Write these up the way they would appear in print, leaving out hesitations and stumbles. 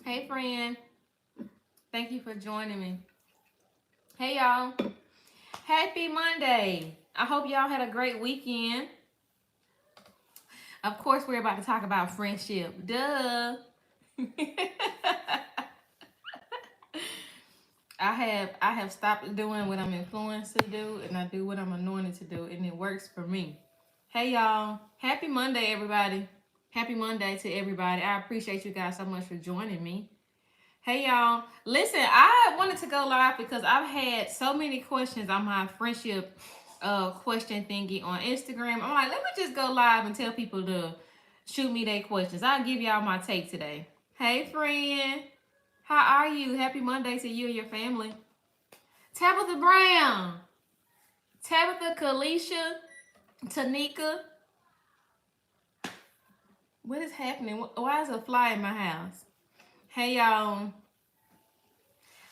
Hey, friend. Thank you for joining me. Hey, y'all. Happy Monday. I hope y'all had a great weekend. Of course, we're about to talk about friendship. Duh. I have stopped doing what I'm influenced to do, and I do what I'm anointed to do, and it works for me. Hey, y'all. Happy Monday, everybody. Happy Monday to everybody. I appreciate you guys so much for joining me. Hey y'all, listen, I wanted to go live because I've had so many questions on my friendship question thingy on Instagram. I'm like, let me just go live and tell people to shoot me their questions. I'll give y'all my take today. Hey friend, how are you? Happy Monday to you and your family. Tabitha Brown, Tabitha, Kalisha, Tanika. What is happening? Why is a fly in my house? Hey y'all.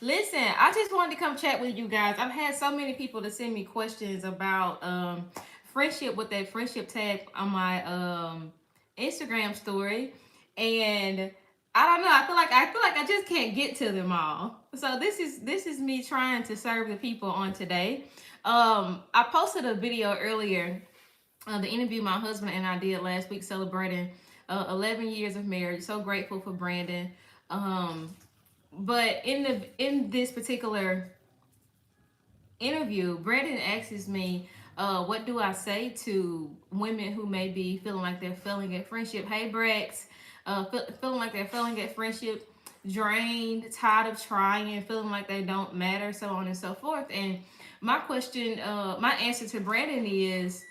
Listen, I just wanted to come chat with you guys. I've had so many people to send me questions about friendship with that friendship tag on my Instagram story, and I don't know. I feel like I just can't get to them all. So this is me trying to serve the people on today. I posted a video earlier, the interview my husband and I did last week celebrating 11 years of marriage. So grateful for Brandon. Um, but in this particular interview, Brandon asks me, what do I say to women who may be feeling like they're failing at friendship? Hey, Brex, feeling like they're failing at friendship, drained, tired of trying, feeling like they don't matter, so on and so forth. And my question, my answer to Brandon is,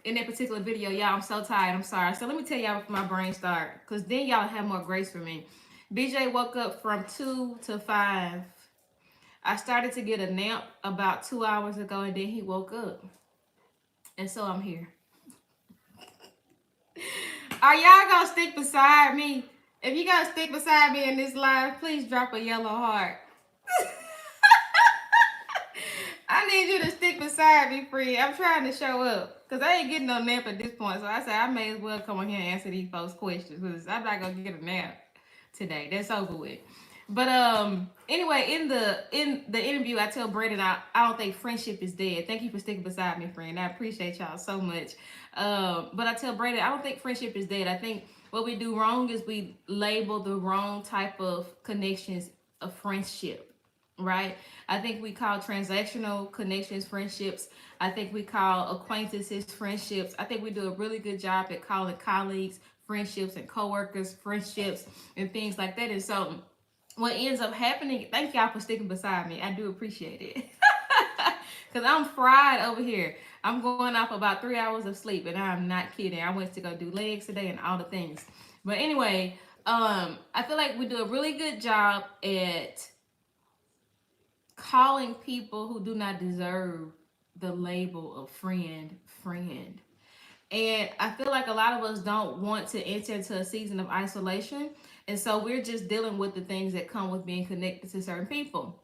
in that particular video, y'all, I'm so tired. I'm sorry. So let me tell y'all before my brain start, because then y'all have more grace for me. BJ woke up from 2 to 5. I started to get a nap about 2 hours ago, and then he woke up. And so I'm here. Are y'all gonna stick beside me? If you gotta stick beside me in this live, please drop a yellow heart. I need you to stick beside me, friend. I'm trying to show up. Because I ain't getting no nap at this point. So I said I may as well come on here and answer these folks' questions. Because I'm not gonna get a nap today. That's over with. But anyway, in the interview, I tell Brandon I don't think friendship is dead. Thank you for sticking beside me, friend. I appreciate y'all so much. But I tell Brandon I don't think friendship is dead. I think what we do wrong is we label the wrong type of connections a friendship, right? I think we call transactional connections friendships. I think we call acquaintances friendships. I think we do a really good job at calling colleagues friendships and coworkers friendships and things like that. And so what ends up happening, thank y'all for sticking beside me. I do appreciate it. Because I'm fried over here. I'm going off about 3 hours of sleep, and I'm not kidding. I went to go do legs today and all the things. But anyway, I feel like we do a really good job at calling people who do not deserve the label of friend. And I feel like a lot of us don't want to enter into a season of isolation. And so we're just dealing with the things that come with being connected to certain people.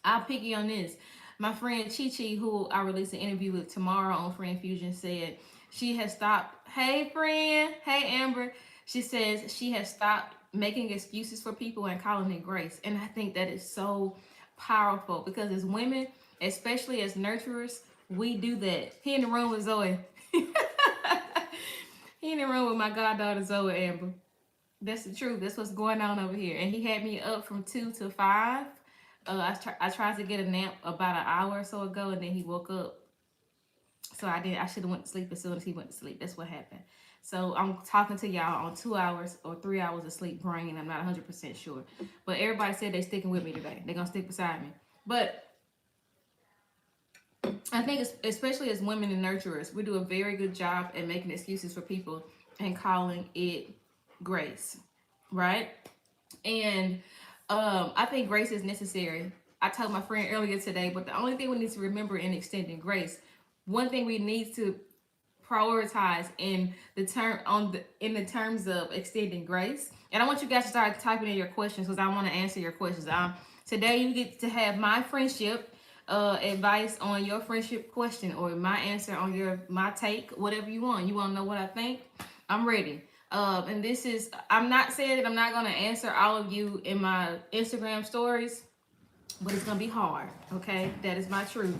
I'll pick you on this. My friend Chi Chi, who I release an interview with tomorrow on Friend Fusion, said she has stopped. Hey, friend. Hey, Amber. She says she has stopped making excuses for people and calling it grace. And I think that is so powerful because as women, especially as nurturers, we do that. He in the room with Zoe. He in the room with my goddaughter Zoe Amber. That's the truth. That's what's going on over here. And he had me up from 2 to 5. I tried to get a nap about an hour or so ago, and then he woke up. So I should have went to sleep as soon as he went to sleep. That's what happened. So I'm talking to y'all on 2 hours or 3 hours of sleep brain. I'm not 100% sure. But everybody said they're sticking with me today. They're going to stick beside me. But I think especially as women and nurturers, we do a very good job at making excuses for people and calling it grace, right? And I think grace is necessary. I told my friend earlier today, but the only thing we need to remember in extending grace, one thing we need to prioritize in the terms of extending grace. And I want you guys to start typing in your questions because I want to answer your questions. Today you get to have my friendship advice on your friendship question or my answer on my take, whatever you want. You want to know what I think? I'm ready. And this is, I'm not saying that I'm not going to answer all of you in my Instagram stories, but it's going to be hard. Okay. That is my truth.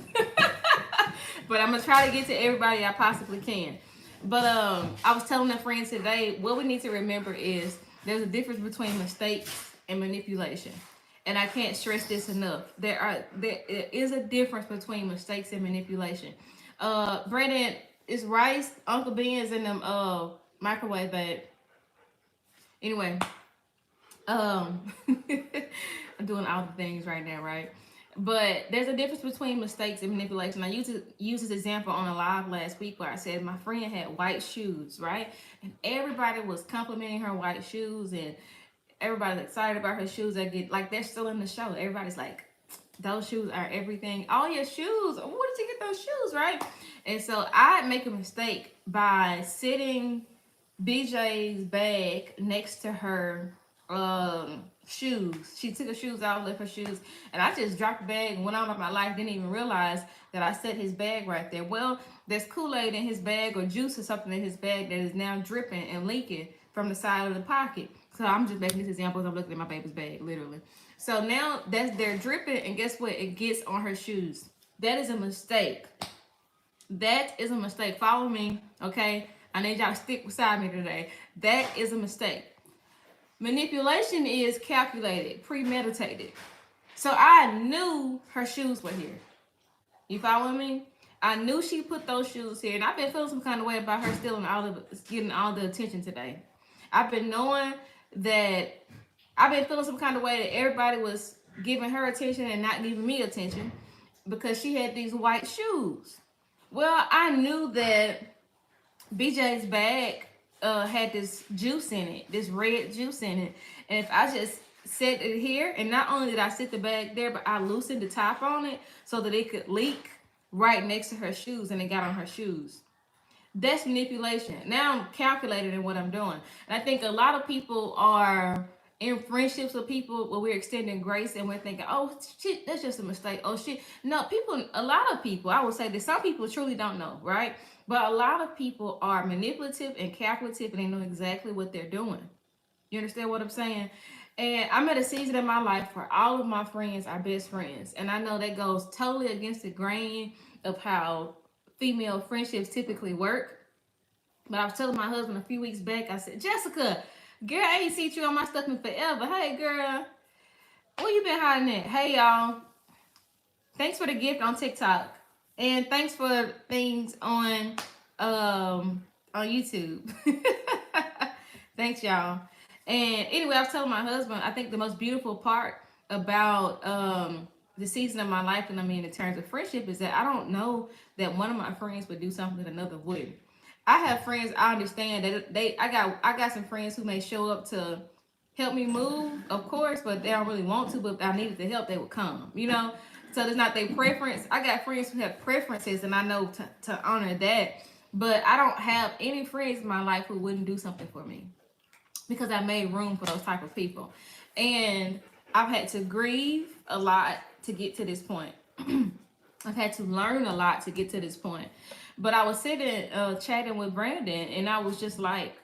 But I'm going to try to get to everybody I possibly can. But I was telling a friend today, what we need to remember is there's a difference between mistakes and manipulation. And I can't stress this enough. There is a difference between mistakes and manipulation. Brandon, is rice, Uncle Ben's in them microwave, babe. Anyway, I'm doing all the things right now, right? But there's a difference between mistakes and manipulation. I used this example on a live last week where I said my friend had white shoes, right? And everybody was complimenting her white shoes, and everybody's excited about her shoes. They get like they're still in the show. Everybody's like, those shoes are everything. All your shoes. Where did you get those shoes, right? And so I make a mistake by sitting BJ's bag next to her shoes. She took her shoes out, left her shoes, and I just dropped the bag and went on with my life. Didn't even realize that I set his bag right there. Well, there's Kool-Aid in his bag or juice or something in his bag that is now dripping and leaking from the side of the pocket. So I'm just making this example as I'm looking at my baby's bag, literally. So now they're dripping, and guess what? It gets on her shoes. That is a mistake. That is a mistake. Follow me, okay? I need y'all to stick beside me today. That is a mistake. Manipulation is calculated, premeditated. So I knew her shoes were here. You follow me? I knew she put those shoes here, and I've been feeling some kind of way about her stealing getting all the attention today. I've been knowing that I've been feeling some kind of way that everybody was giving her attention and not giving me attention because she had these white shoes. Well, I knew that BJ's bag had this juice in it, this red juice in it. And if I just set it here, and not only did I sit the bag there, but I loosened the top on it so that it could leak right next to her shoes, and it got on her shoes. That's manipulation. Now I'm calculated in what I'm doing. And I think a lot of people are in friendships with people where we're extending grace and we're thinking, oh shit, that's just a mistake. Oh shit. No, a lot of people, I would say that some people truly don't know, right? But a lot of people are manipulative and calculative, and they know exactly what they're doing. You understand what I'm saying? And I'm at a season in my life where all of my friends are best friends. And I know that goes totally against the grain of how female friendships typically work. But I was telling my husband a few weeks back, I said, Jessica, girl, I ain't seen you on my stuff in forever. Hey, girl, where you been hiding at? Hey, y'all. Thanks for the gift on TikTok. And thanks for things on YouTube. Thanks, y'all. And anyway, I was telling my husband, I think the most beautiful part about the season of my life, and I mean in terms of friendship, is that I don't know that one of my friends would do something that another wouldn't. I have friends, I understand that I got some friends who may show up to help me move, of course, but they don't really want to. But if I needed the help, they would come, you know? So it's not their preference. I got friends who have preferences, and I know to honor that. But I don't have any friends in my life who wouldn't do something for me because I made room for those type of people. And I've had to grieve a lot to get to this point. I've had to learn a lot to get to this point. But I was sitting chatting with Brandon, and I was just like,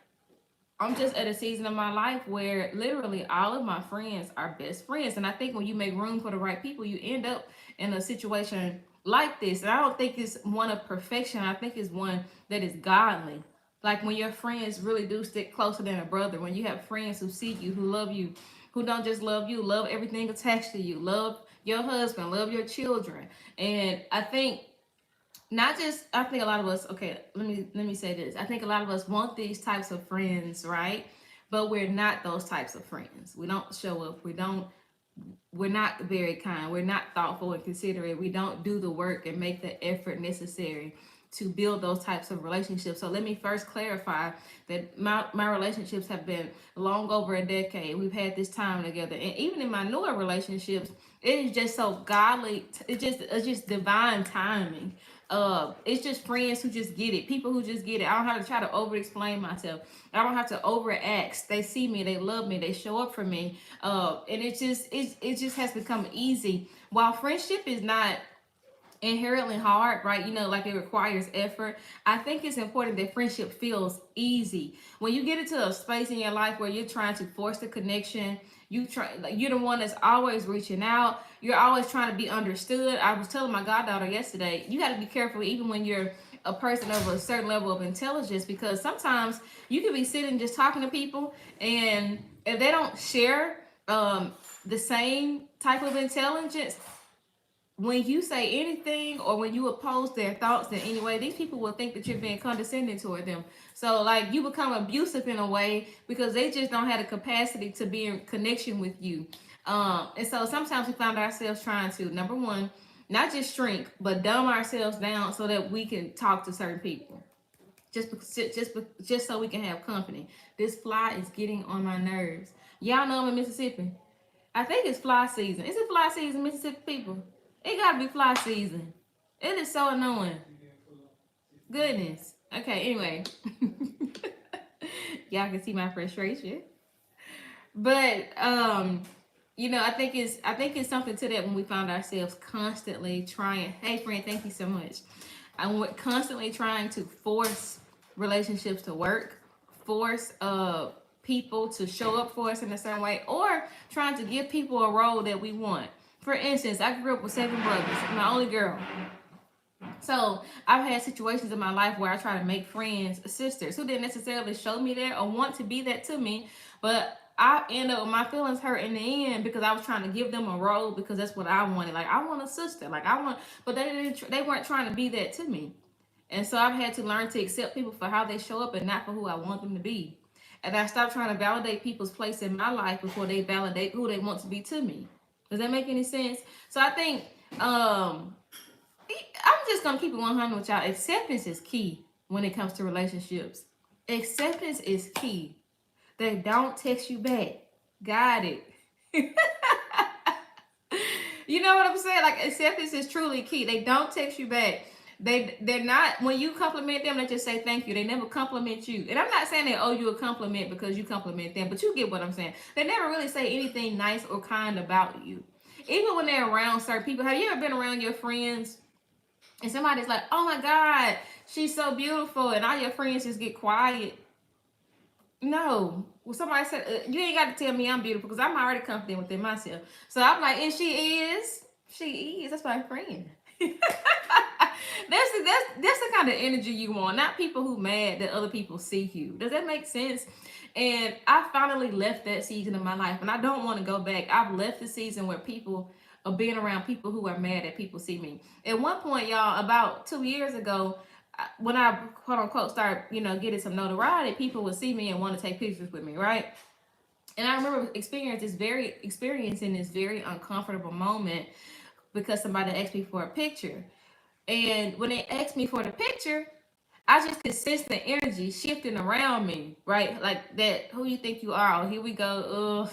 I'm just at a season of my life where literally all of my friends are best friends. And I think when you make room for the right people, you end up in a situation like this. And I don't think it's one of perfection. I think it's one that is godly. Like when your friends really do stick closer than a brother, when you have friends who see you, who love you, who don't just love you, love everything attached to you, love your husband, love your children. And I think I think a lot of us, okay, let me say this. I think a lot of us want these types of friends, right? But we're not those types of friends. We don't show up. We're not very kind. We're not thoughtful and considerate. We don't do the work and make the effort necessary to build those types of relationships. So let me first clarify that my relationships have been long over a decade. We've had this time together. And even in my newer relationships, it is just so godly. It's just divine timing. It's just friends who just get it. People who just get it. I don't have to try to over explain myself. I don't have to overact. They see me, they love me, they show up for me. And it just has become easy. While friendship is not inherently hard, right? You know, like it requires effort. I think it's important that friendship feels easy. When you get into a space in your life where you're trying to force the connection, like, you're the one that's always reaching out. You're always trying to be understood. I was telling my goddaughter yesterday, you got to be careful even when you're a person of a certain level of intelligence, because sometimes you can be sitting just talking to people, and if they don't share the same type of intelligence, when you say anything or when you oppose their thoughts in any way, these people will think that you're being condescending toward them. So, like, you become abusive in a way because they just don't have the capacity to be in connection with you. And so sometimes we find ourselves trying to, number one, not just shrink, but dumb ourselves down so that we can talk to certain people. Just so we can have company. This fly is getting on my nerves. Y'all know I'm in Mississippi. I think it's fly season. Is it fly season, Mississippi people? It gotta be fly season. It is so annoying. Goodness. Okay, anyway. Y'all can see my frustration. But you know, I think it's something to that when we find ourselves constantly trying. Hey friend, thank you so much. I'm constantly trying to force relationships to work, force people to show up for us in a certain way, or trying to give people a role that we want. For instance, I grew up with 7 brothers, my only girl. So I've had situations in my life where I try to make friends, sisters who didn't necessarily show me that or want to be that to me, but I end up with my feelings hurt in the end because I was trying to give them a role because that's what I wanted. Like, I want a sister, like I want, but they didn't. They weren't trying to be that to me, and so I've had to learn to accept people for how they show up and not for who I want them to be. And I stopped trying to validate people's place in my life before they validate who they want to be to me. Does that make any sense? So I think I'm just gonna keep it 100 with y'all. Acceptance is key when it comes to relationships. Acceptance is key. They don't text you back. Got it. You know what I'm saying? Like, acceptance is truly key. They don't text you back. They're not, when you compliment them, they just say thank you. They never compliment you. And I'm not saying they owe you a compliment because you compliment them, but you get what I'm saying. They never really say anything nice or kind about you. Even when they're around certain people. Have you ever been around your friends and somebody's like, oh my God, she's so beautiful, and all your friends just get quiet? No. Well, somebody said, you ain't got to tell me I'm beautiful because I'm already confident within myself. So I'm like, and she is. She is. That's my friend. That's the kind of energy you want, not people who mad that other people see you. Does that make sense? And I finally left that season of my life, and I don't want to go back. I've left the season where people are being around people who are mad that people see me. At one point, y'all, about 2 years ago, when I quote unquote start, getting some notoriety, people would see me and want to take pictures with me, right? And I remember experiencing this very uncomfortable moment because somebody asked me for a picture. And when they asked me for the picture, I just could sense the energy shifting around me, right? Like that, who you think you are? Oh, here we go. Ugh,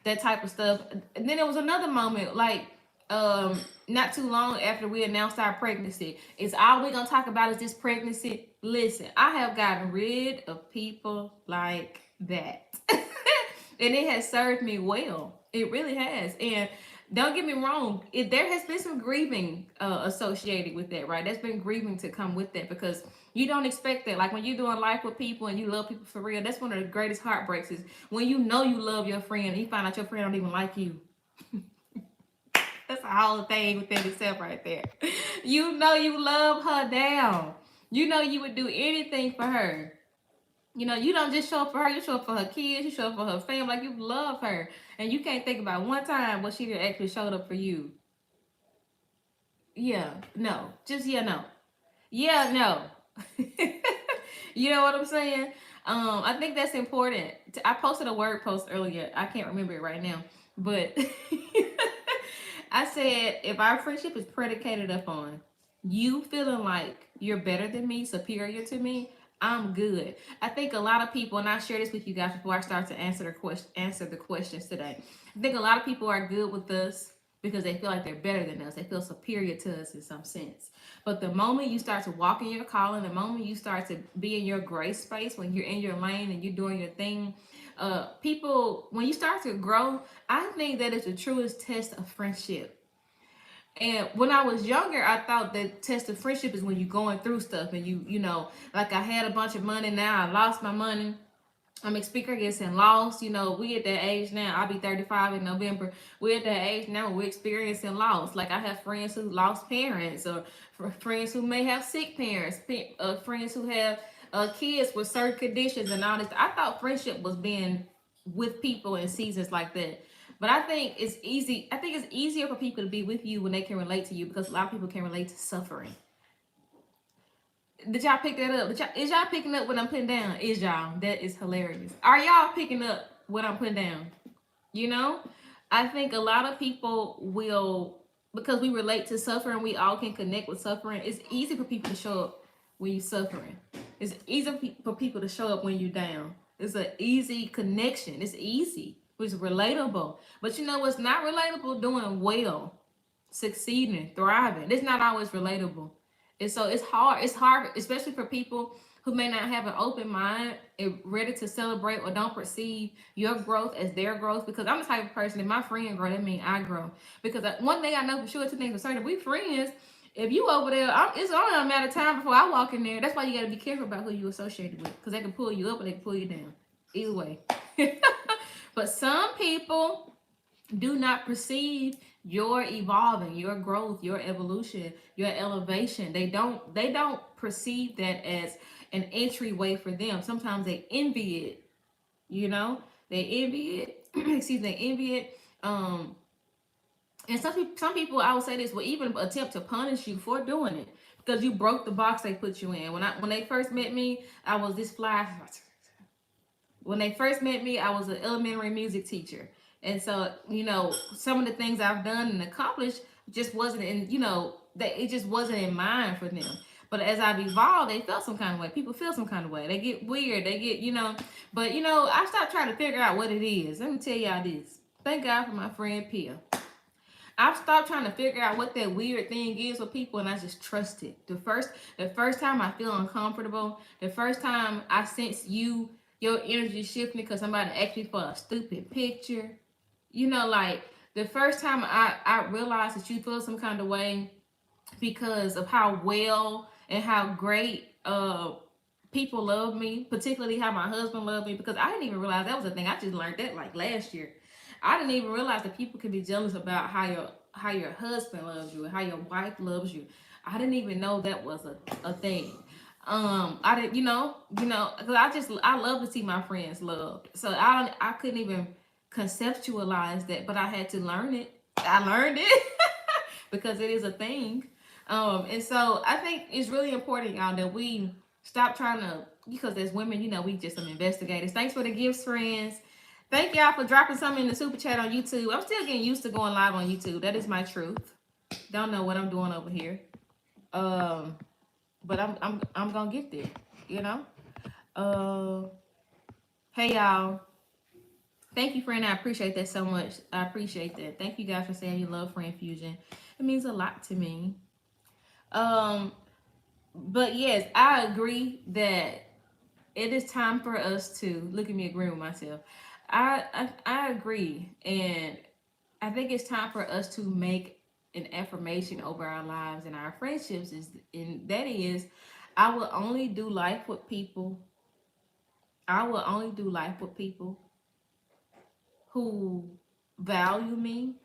that type of stuff. And then there was another moment, like not too long after we announced our pregnancy. It's all we're gonna talk about is this pregnancy. Listen, I have gotten rid of people like that. And it has served me well. It really has. And don't get me wrong, there has been some grieving associated with that, right? There's been grieving to come with that because you don't expect that. Like when you're doing life with people and you love people for real, that's one of the greatest heartbreaks is when you know you love your friend and you find out your friend don't even like you. That's a whole thing within itself right there. You know you love her down. You know you would do anything for her. You don't just show up for her, you show up for her kids, you show up for her family, like you love her. And you can't think about one time when she actually showed up for you. Yeah, no. Just yeah, no. Yeah, no. You know what I'm saying? I think that's important. I posted a word post earlier. I can't remember it right now. But I said if our friendship is predicated upon you feeling like you're better than me, superior to me, I'm good. I think a lot of people, and I share this with you guys before I start to answer the questions today. I think a lot of people are good with us because they feel like they're better than us. They feel superior to us in some sense. But the moment you start to walk in your calling, the moment you start to be in your grace space, when you're in your lane and you're doing your thing, people, when you start to grow, I think that is the truest test of friendship. And when I was younger, I thought that test of friendship is when you're going through stuff and you know, like I had a bunch of money, now I lost my money. I'm experiencing loss. You know, we at that age now. I'll be 35 in November. We're at that age now. We're experiencing loss. Like I have friends who lost parents, or friends who may have sick parents, friends who have kids with certain conditions and all this. I thought friendship was being with people in seasons like that. But I think it's easy. I think it's easier for people to be with you when they can relate to you, because a lot of people can relate to suffering. Did y'all pick that up? Is y'all picking up what I'm putting down? Is y'all? That is hilarious. Are y'all picking up what I'm putting down? You know, I think a lot of people will, because we relate to suffering, we all can connect with suffering. It's easy for people to show up when you're suffering. It's easy for people to show up when you're down. It's an easy connection. It's easy. It's relatable. But you know what's not relatable? Doing well, succeeding, thriving. It's not always relatable. And so it's hard. It's hard, especially for people who may not have an open mind and ready to celebrate or don't perceive your growth as their growth. Because I'm the type of person, if my friend grow, that means I grow. Because one thing I know for sure, two things for certain, we friends. If you over there, it's only a matter of time before I walk in there. That's why you got to be careful about who you associated with, because they can pull you up or they can pull you down. Either way. But some people do not perceive your evolving, your growth, your evolution, your elevation. They don't perceive that as an entryway for them. Sometimes they envy it, you know? They envy it. Excuse me, they envy it. And some people I would say this will even attempt to punish you for doing it, because you broke the box they put you in. When they first met me, I was this fly. When they first met me, I was an elementary music teacher. And so, you know, some of the things I've done and accomplished just wasn't in, you know, that it just wasn't in mind for them. But as I've evolved, they felt some kind of way. People feel some kind of way. They get weird. They get, you know, but you know, I stopped trying to figure out what it is. Let me tell y'all this. Thank God for my friend Pia. I've stopped trying to figure out what that weird thing is with people, and I just trust it. The first time I feel uncomfortable, the first time I sense your energy shifting because somebody asked me for a stupid picture, you know, like the first time I realized that you feel some kind of way because of how well and how great people love me, particularly how my husband loved me, because I didn't even realize that was a thing. I just learned that like last year. I didn't even realize that people can be jealous about how your husband loves you and how your wife loves you. I didn't even know that was a thing. I didn't, because I love to see my friends loved. So I couldn't even conceptualize that, but I had to learn it. I learned it because it is a thing. And so I think it's really important, y'all, that we stop trying to, because as women, we just some investigators. Thanks for the gifts, friends. Thank y'all for dropping something in the super chat on YouTube. I'm still getting used to going live on YouTube. That is my truth. Don't know what I'm doing over here. But I'm gonna get there, you know. Hey y'all. Thank you, friend. I appreciate that so much. I appreciate that. Thank you guys for saying you love Friend Fusion. It means a lot to me. But yes, I agree that it is time for us to look at me agreeing with myself. I agree, and I think it's time for us to make an affirmation over our lives and our friendships. And that is, I will only do life with people. I will only do life with people who value me,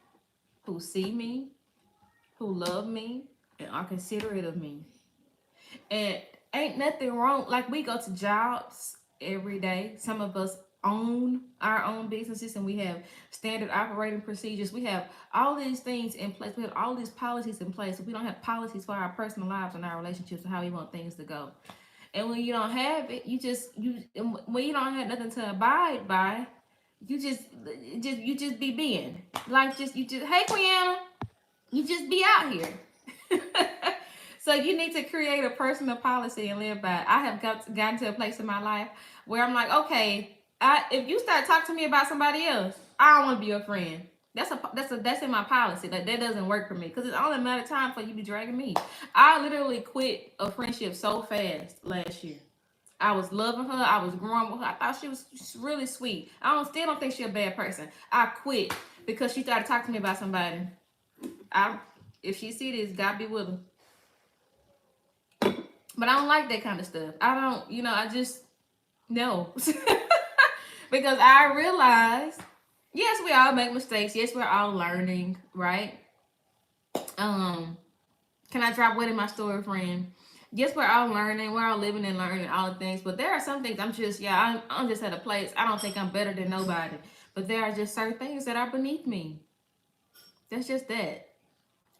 who see me, who love me, and are considerate of me. And ain't nothing wrong. Like, we go to jobs every day. Some of us own our own businesses, and we have standard operating procedures. We have all these things in place. We have all these policies in place. If we don't have policies for our personal lives and our relationships and how we want things to go. And when you don't have it, when you don't have nothing to abide by, you just be being. Like, hey, Quiana, you just be out here. So you need to create a personal policy and live by it. I have gotten to a place in my life where I'm like, okay, if you start talking to me about somebody else, I don't want to be your friend. That's in my policy. That doesn't work for me, because it's only a matter of time for you to be dragging me. I literally quit a friendship so fast last year. I was loving her. I was growing with her. I thought she was really sweet. Still don't think she's a bad person. I quit because she started talking to me about somebody. If she see this, God be with her. But I don't like that kind of stuff. I don't, I just no. Because I realize, yes, we all make mistakes. Yes, we're all learning, right? Um, can I drop what in my story, friend? Yes, we're all learning. We're all living and learning all the things. But there are some things I'm just, I'm just at a place. I don't think I'm better than nobody. But there are just certain things that are beneath me. That's just that.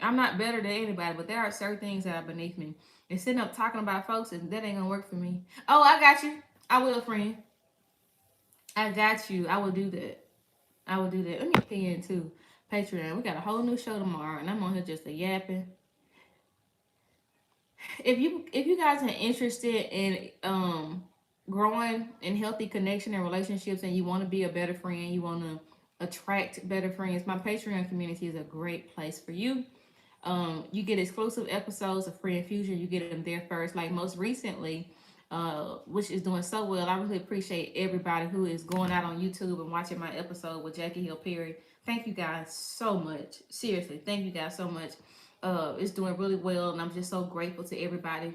I'm not better than anybody, but there are certain things that are beneath me. And sitting up talking about folks, and that ain't gonna work for me. Oh, I got you. I will, friend. I got you. I will do that. I will do that. Let me pay in too. Patreon. We got a whole new show tomorrow, and I'm on here just a yapping. If you guys are interested in growing in healthy connection and relationships, and you want to be a better friend, you want to attract better friends, my Patreon community is a great place for you. You get exclusive episodes of Free Infusion. You get them there first. Like most recently, which is doing so well. I really appreciate everybody who is going out on YouTube and watching my episode with Jackie Hill Perry. Thank you guys so much. Seriously, thank you guys so much. It's doing really well, and I'm just so grateful to everybody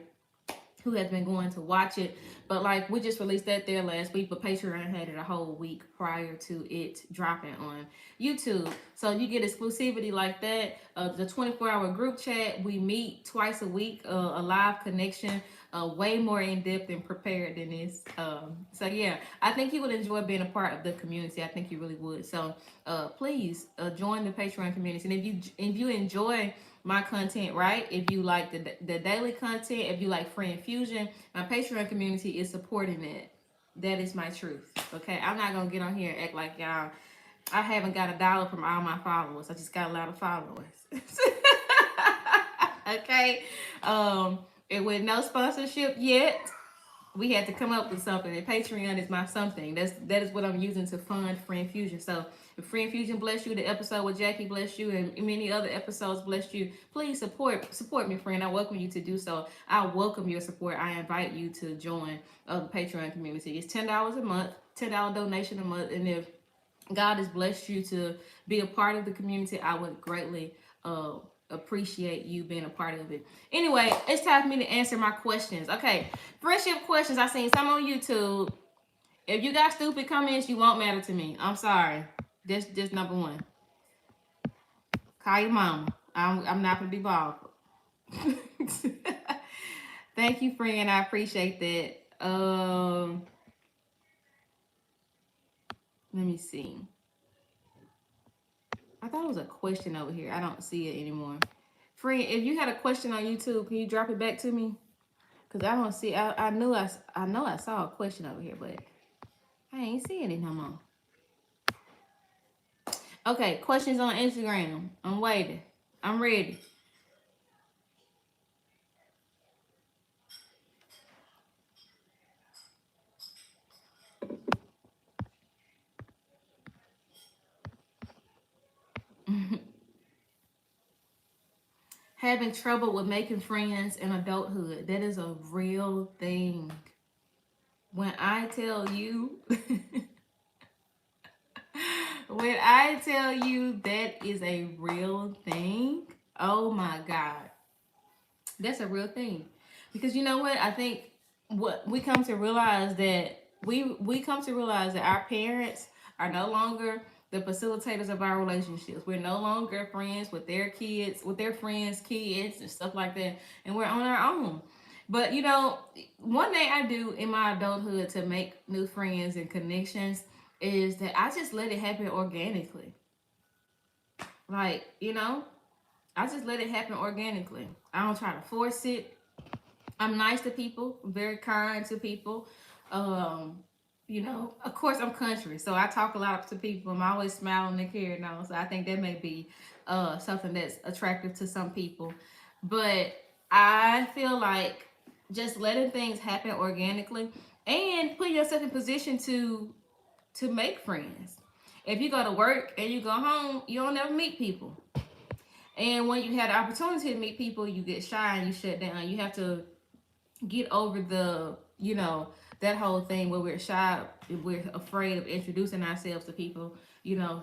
who has been going to watch it. But like, we just released that there last week, but Patreon had it a whole week prior to it dropping on YouTube. So you get exclusivity like that. The 24-hour group chat, we meet twice a week, a live connection, way more in depth and prepared than this. So yeah, I think you would enjoy being a part of the community. I think you really would. So please join the Patreon community. And if you enjoy my content, right? If you like the daily content, if you like Free Infusion, my Patreon community is supporting that. That is my truth. Okay, I'm not gonna get on here and act like y'all. I haven't got $1 from all my followers. I just got a lot of followers. Okay, and with no sponsorship yet, we had to come up with something, and Patreon is my something. That is what I'm using to fund Free Infusion. So if Free Infusion bless you, the episode with Jackie bless you, and many other episodes bless you, please support me, friend. I welcome you to do so. I welcome your support. I invite you to join the Patreon community. It's $10 a month, $10 donation a month, and if God has blessed you to be a part of the community, I would greatly appreciate you being a part of it. Anyway, it's time for me to answer my questions. Okay, friendship questions. I seen some on YouTube. If you got stupid comments, you won't matter to me. I'm sorry. This number one. Call your mama. I'm not gonna be bothered. Thank you, friend. I appreciate that. Let me see. I thought it was a question over here. I don't see it anymore. Friend, if you had a question on YouTube, can you drop it back to me? Because I don't see. I know I saw a question over here, but I ain't seeing it no more. Okay, questions on Instagram. I'm waiting. I'm ready. Having trouble with making friends in adulthood. That is a real thing. When I tell you, when I tell you that is a real thing, oh my God. That's a real thing. Because you know what? I think what we come to realize that we come to realize that our parents are no longer the facilitators of our relationships. We're no longer friends with their kids, with their friends' kids and stuff like that. And we're on our own. But one thing I do in my adulthood to make new friends and connections is that I just let it happen organically. Like, I just let it happen organically. I don't try to force it. I'm nice to people. I'm very kind to people. Of course I'm country, so I talk a lot to people. I'm always smiling and caring on. So I think that may be something that's attractive to some people. But I feel like just letting things happen organically and put yourself in position to make friends. If you go to work and you go home, you don't ever meet people. And when you have the opportunity to meet people, you get shy and you shut down. You have to get over the that whole thing where we're shy, we're afraid of introducing ourselves to people,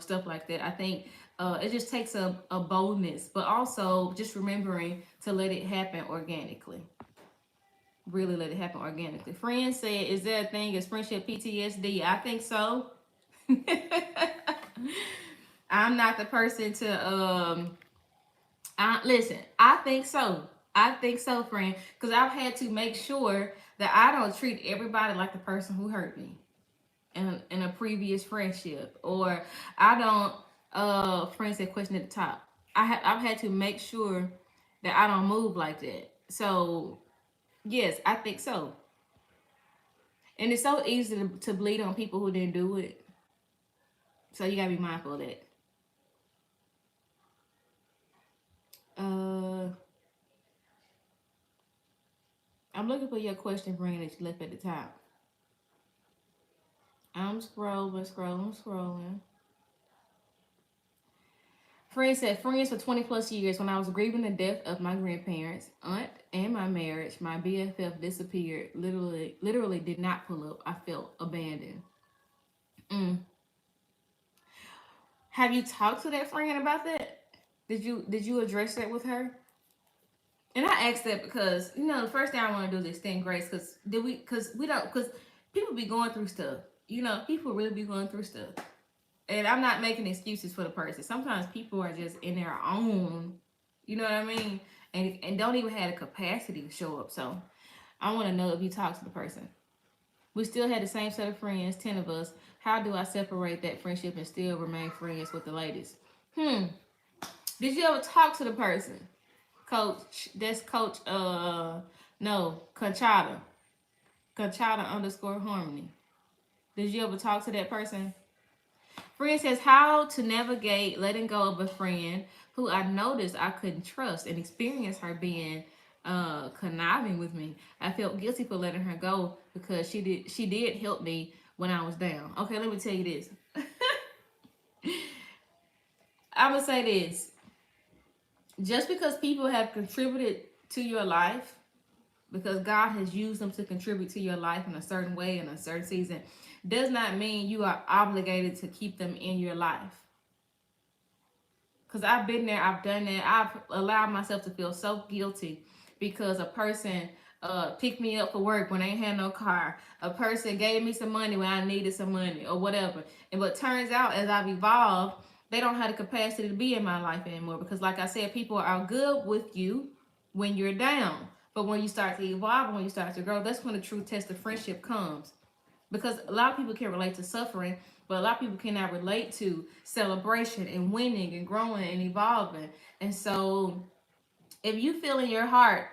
stuff like that. I think it just takes a boldness, but also just remembering to let it happen organically. Really let it happen organically. Friend said, is there a thing as friendship PTSD? I think so. I'm not the person to listen. I think so. I think so, friend, because I've had to make sure that I don't treat everybody like the person who hurt me in a previous friendship, or I don't. Friends said question at the top. I've had to make sure that I don't move like that. So yes, I think so. And it's so easy to bleed on people who didn't do it. So you gotta be mindful of that. Uh, I'm looking for your question, Brandon, that you left at the top. I'm scrolling. Friends said, friends for 20 plus years. When I was grieving the death of my grandparents, aunt, and my marriage, my BFF disappeared. Literally did not pull up. I felt abandoned. Mm. Have you talked to that friend about that? Did you address that with her? And I asked that because the first thing I want to do is extend grace, because people be going through stuff. People really be going through stuff, and I'm not making excuses for the person. Sometimes people are just in their own, you know what I mean, and don't even have the capacity to show up. So I want to know if you talk to the person. We still had the same set of friends, 10 of us. How do I separate that friendship and still remain friends with the ladies? Did you ever talk to the person? Coach, that's Coach, no, Conchata. Conchata _ Harmony. Did you ever talk to that person? Friend says, how to navigate letting go of a friend who I noticed I couldn't trust and experience her being conniving with me. I felt guilty for letting her go because she did help me when I was down. Okay, let me tell you this. I'm gonna say this. Just because people have contributed to your life, because God has used them to contribute to your life in a certain way in a certain season, does not mean you are obligated to keep them in your life. Because I've been there, I've done that. I've allowed myself to feel so guilty because a person picked me up for work when I ain't had no car. A person gave me some money when I needed some money or whatever. And what turns out, as I've evolved, they don't have the capacity to be in my life anymore. Because like I said, people are good with you when you're down. But when you start to evolve and when you start to grow, that's when the true test of friendship comes. Because a lot of people can relate to suffering, but a lot of people cannot relate to celebration and winning and growing and evolving. And so if you feel in your heart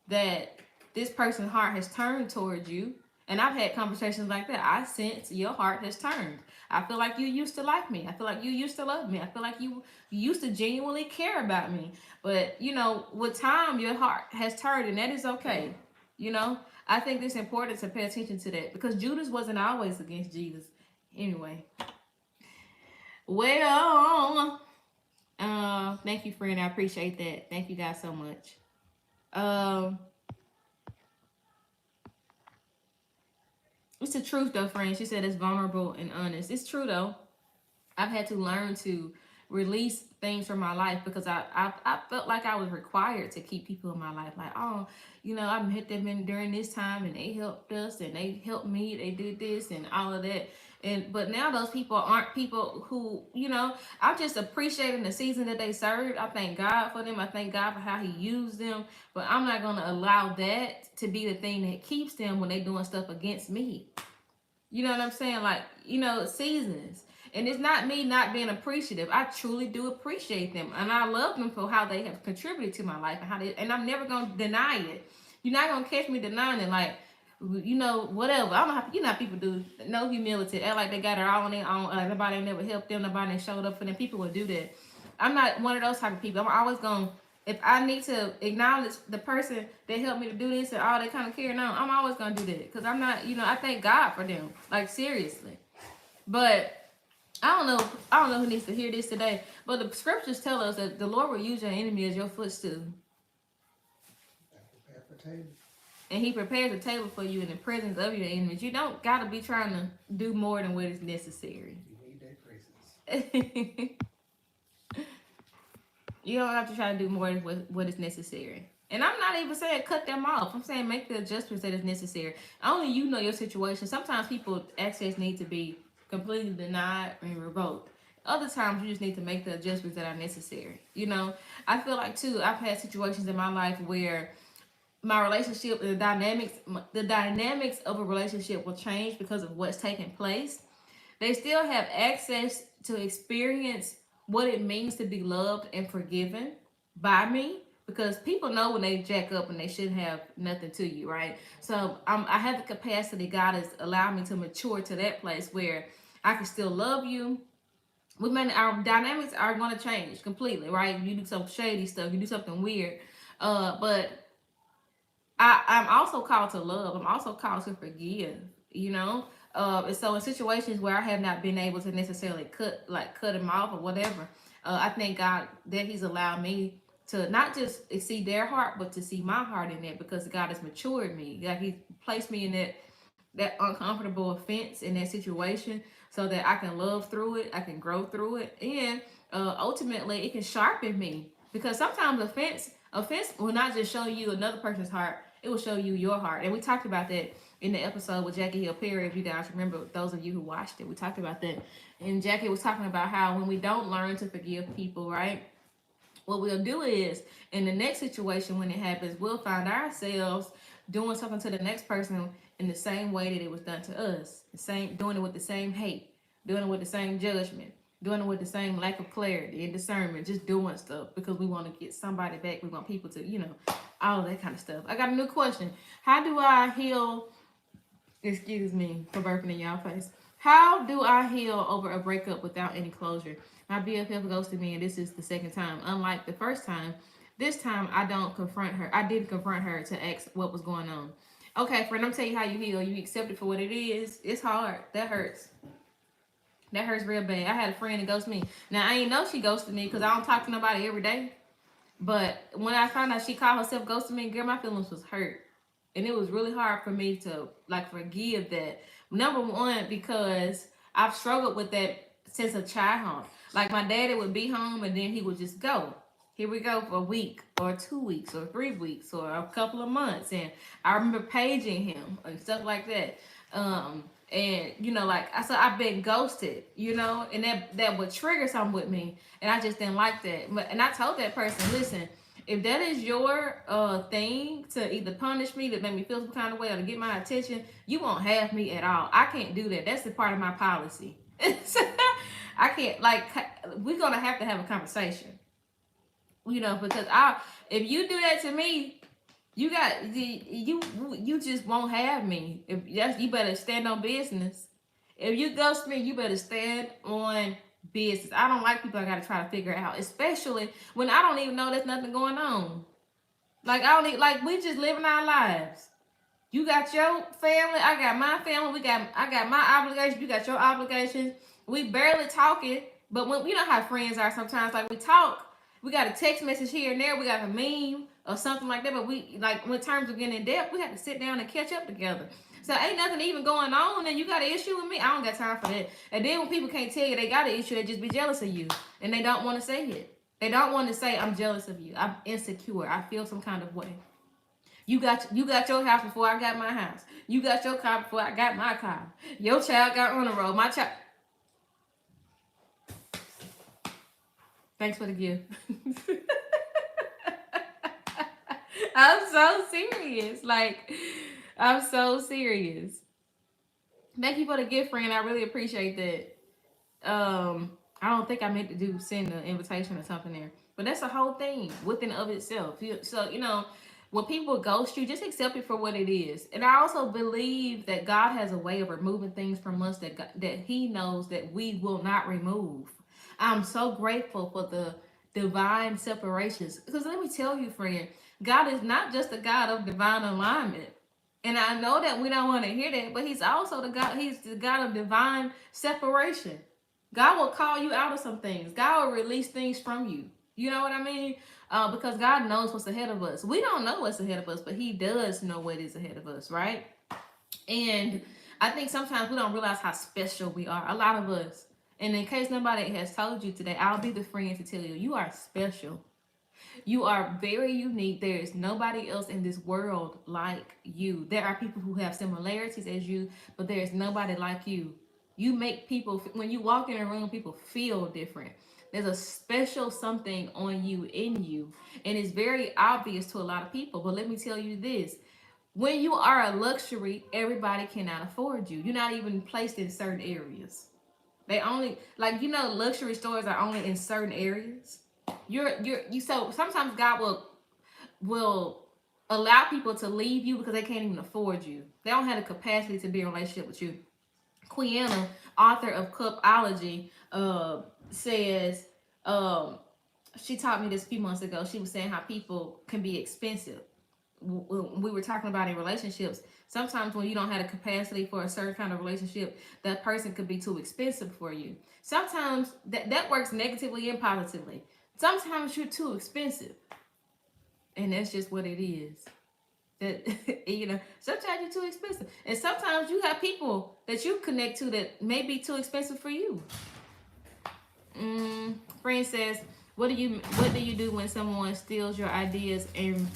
that this person's heart has turned towards you, and I've had conversations like that, I sense your heart has turned. I feel like you used to like me. I feel like you used to love me. I feel like you used to genuinely care about me. But, with time, your heart has turned, and that is okay. I think it's important to pay attention to that because Judas wasn't always against Jesus. Anyway. Well, thank you, friend. I appreciate that. Thank you guys so much. It's the truth though, friend. She said it's vulnerable and honest. It's true though. I've had to learn to release things from my life because I felt like I was required to keep people in my life. Like, oh, I met them during this time and they helped us and they helped me. They did this and all of that. But now those people aren't people who, I'm just appreciating the season that they served. I thank God for them. I thank God for how He used them. But I'm not gonna allow that to be the thing that keeps them when they doing stuff against me. You know what I'm saying? Like, seasons. And it's not me not being appreciative. I truly do appreciate them. And I love them for how they have contributed to my life and I'm never gonna deny it. You're not gonna catch me denying it, like, whatever. I don't know how people do. No humility. Act like they got it all on their own. Nobody never helped them, nobody showed up for them. People will do that. I'm not one of those type of people. I'm always gonna, if I need to acknowledge the person that helped me to do this and all that kind of carrying on, I'm always gonna do that. Because I'm not, I thank God for them. Like, seriously. But I don't know who needs to hear this today. But the scriptures tell us that the Lord will use your enemy as your footstool. and he prepares a table for you in the presence of your enemies. You don't gotta be trying to do more than what is necessary. You need that presence. You don't have to try to do more than what is necessary. And I'm not even saying cut them off. I'm saying make the adjustments that is necessary. Only you know your situation. Sometimes people access need to be completely denied and revoked. Other times you just need to make the adjustments that are necessary. You know, I feel like too. I've had situations in my life where my relationship, the dynamics of a relationship will change because of what's taking place. They still have access to experience what it means to be loved and forgiven by me, because people know when they jack up and they shouldn't have nothing to you, right? So I have the capacity. God has allowed me to mature to that place where I can still love you. Our dynamics are going to change completely, right? You do some shady stuff, you do something weird, but I'm also called to love. I'm also called to forgive. You know, and so in situations where I have not been able to necessarily cut him off or whatever, I thank God that He's allowed me to not just see their heart, but to see my heart in it, because God has matured me. God, He placed me in that uncomfortable offense in that situation, so that I can love through it, I can grow through it, and ultimately it can sharpen me. Because sometimes offense will not just show you another person's heart, it will show you your heart. And we talked about that in the episode with Jackie Hill Perry. If you guys remember, those of you who watched it, we talked about that. And Jackie was talking about how when we don't learn to forgive people, right, what we'll do is in the next situation when it happens, we'll find ourselves doing something to the next person in the same way that it was done to us. The same, doing it with the same hate, doing it with the same judgment, doing it with the same lack of clarity and discernment, just doing stuff because we want to get somebody back. We want people to, all of that kind of stuff. I got a new question. How do I heal? Excuse me for burping in y'all face. How do I heal over a breakup without any closure? My BFF ghosted me, and this is the second time. Unlike the first time, this time I don't confront her. I didn't confront her to ask what was going on. Okay, friend, I'm tell you how you heal. You accept it for what it is. It's hard. That hurts. That hurts real bad. I had a friend that ghosted me. Now I ain't know she ghosted me because I don't talk to nobody every day. But when I found out she called herself ghosting me, girl, my feelings was hurt. And it was really hard for me to forgive that. Number one, because I've struggled with that since a child. Like my daddy would be home and then he would just go. Here we go for a week or 2 weeks or 3 weeks or a couple of months. And I remember paging him and stuff like that. And so I've been ghosted, and that would trigger something with me, and I just didn't like that. And I told that person, listen, if that is your thing to either punish me, to make me feel some kind of way, or to get my attention, you won't have me at all. I can't do that. That's the part of my policy. I can't, we're gonna have to have a conversation, because if you do that to me, you just won't have me. You better stand on business. If you ghost me, you better stand on business. I don't like people I gotta try to figure out, especially when I don't even know there's nothing going on. I don't need, we just living our lives. You got your family, I got my family, I got my obligations, you got your obligations. We barely talking, but when we know how friends are sometimes, we talk, we got a text message here and there, we got a meme or something like that, but we when terms of getting in depth, we have to sit down and catch up together. So ain't nothing even going on, and you got an issue with me. I don't got time for that. And then when people can't tell you they got an issue, they just be jealous of you, and they don't want to say it. They don't want to say, I'm jealous of you, I'm insecure, I feel some kind of way. You got your house before I got my house. You got your car before I got my car. Your child got on the road. My child. Thanks for the gift. I'm so serious. I'm so serious. Thank you for the gift, friend. I really appreciate that. I don't think I meant to send an invitation or something there, but that's a whole thing within of itself. So when people ghost you, just accept it for what it is. And I also believe that God has a way of removing things from us that He knows that we will not remove. I'm so grateful for the divine separations. Because let me tell you, friend, God is not just a God of divine alignment. And I know that we don't want to hear that, but He's also He's the God of divine separation. God will call you out of some things. God will release things from you. You know what I mean? Because God knows what's ahead of us. We don't know what's ahead of us, but He does know what is ahead of us, right? And I think sometimes we don't realize how special we are. A lot of us. And in case nobody has told you today, I'll be the friend to tell you, you are special. You are very unique. There is nobody else in this world like you. There are people who have similarities as you, but there is nobody like you. You make people, when you walk in a room, people feel different. There's a special something on you, in you, and it's very obvious to a lot of people. But let me tell you this, when you are a luxury, everybody cannot afford you. You're not even placed in certain areas. They only, like, luxury stores are only in certain areas. So sometimes God will allow people to leave you because they can't even afford you. They don't have the capacity to be in a relationship with you. Quiana, author of Cupology, says, she taught me this a few months ago. She was saying how people can be expensive. We were talking about in relationships, sometimes when you don't have the capacity for a certain kind of relationship, that person could be too expensive for you. Sometimes that works negatively and positively. Sometimes you're too expensive, and that's just what it is. That sometimes you're too expensive, and sometimes you have people that you connect to that may be too expensive for you. Friend says, what do you do when someone steals your ideas and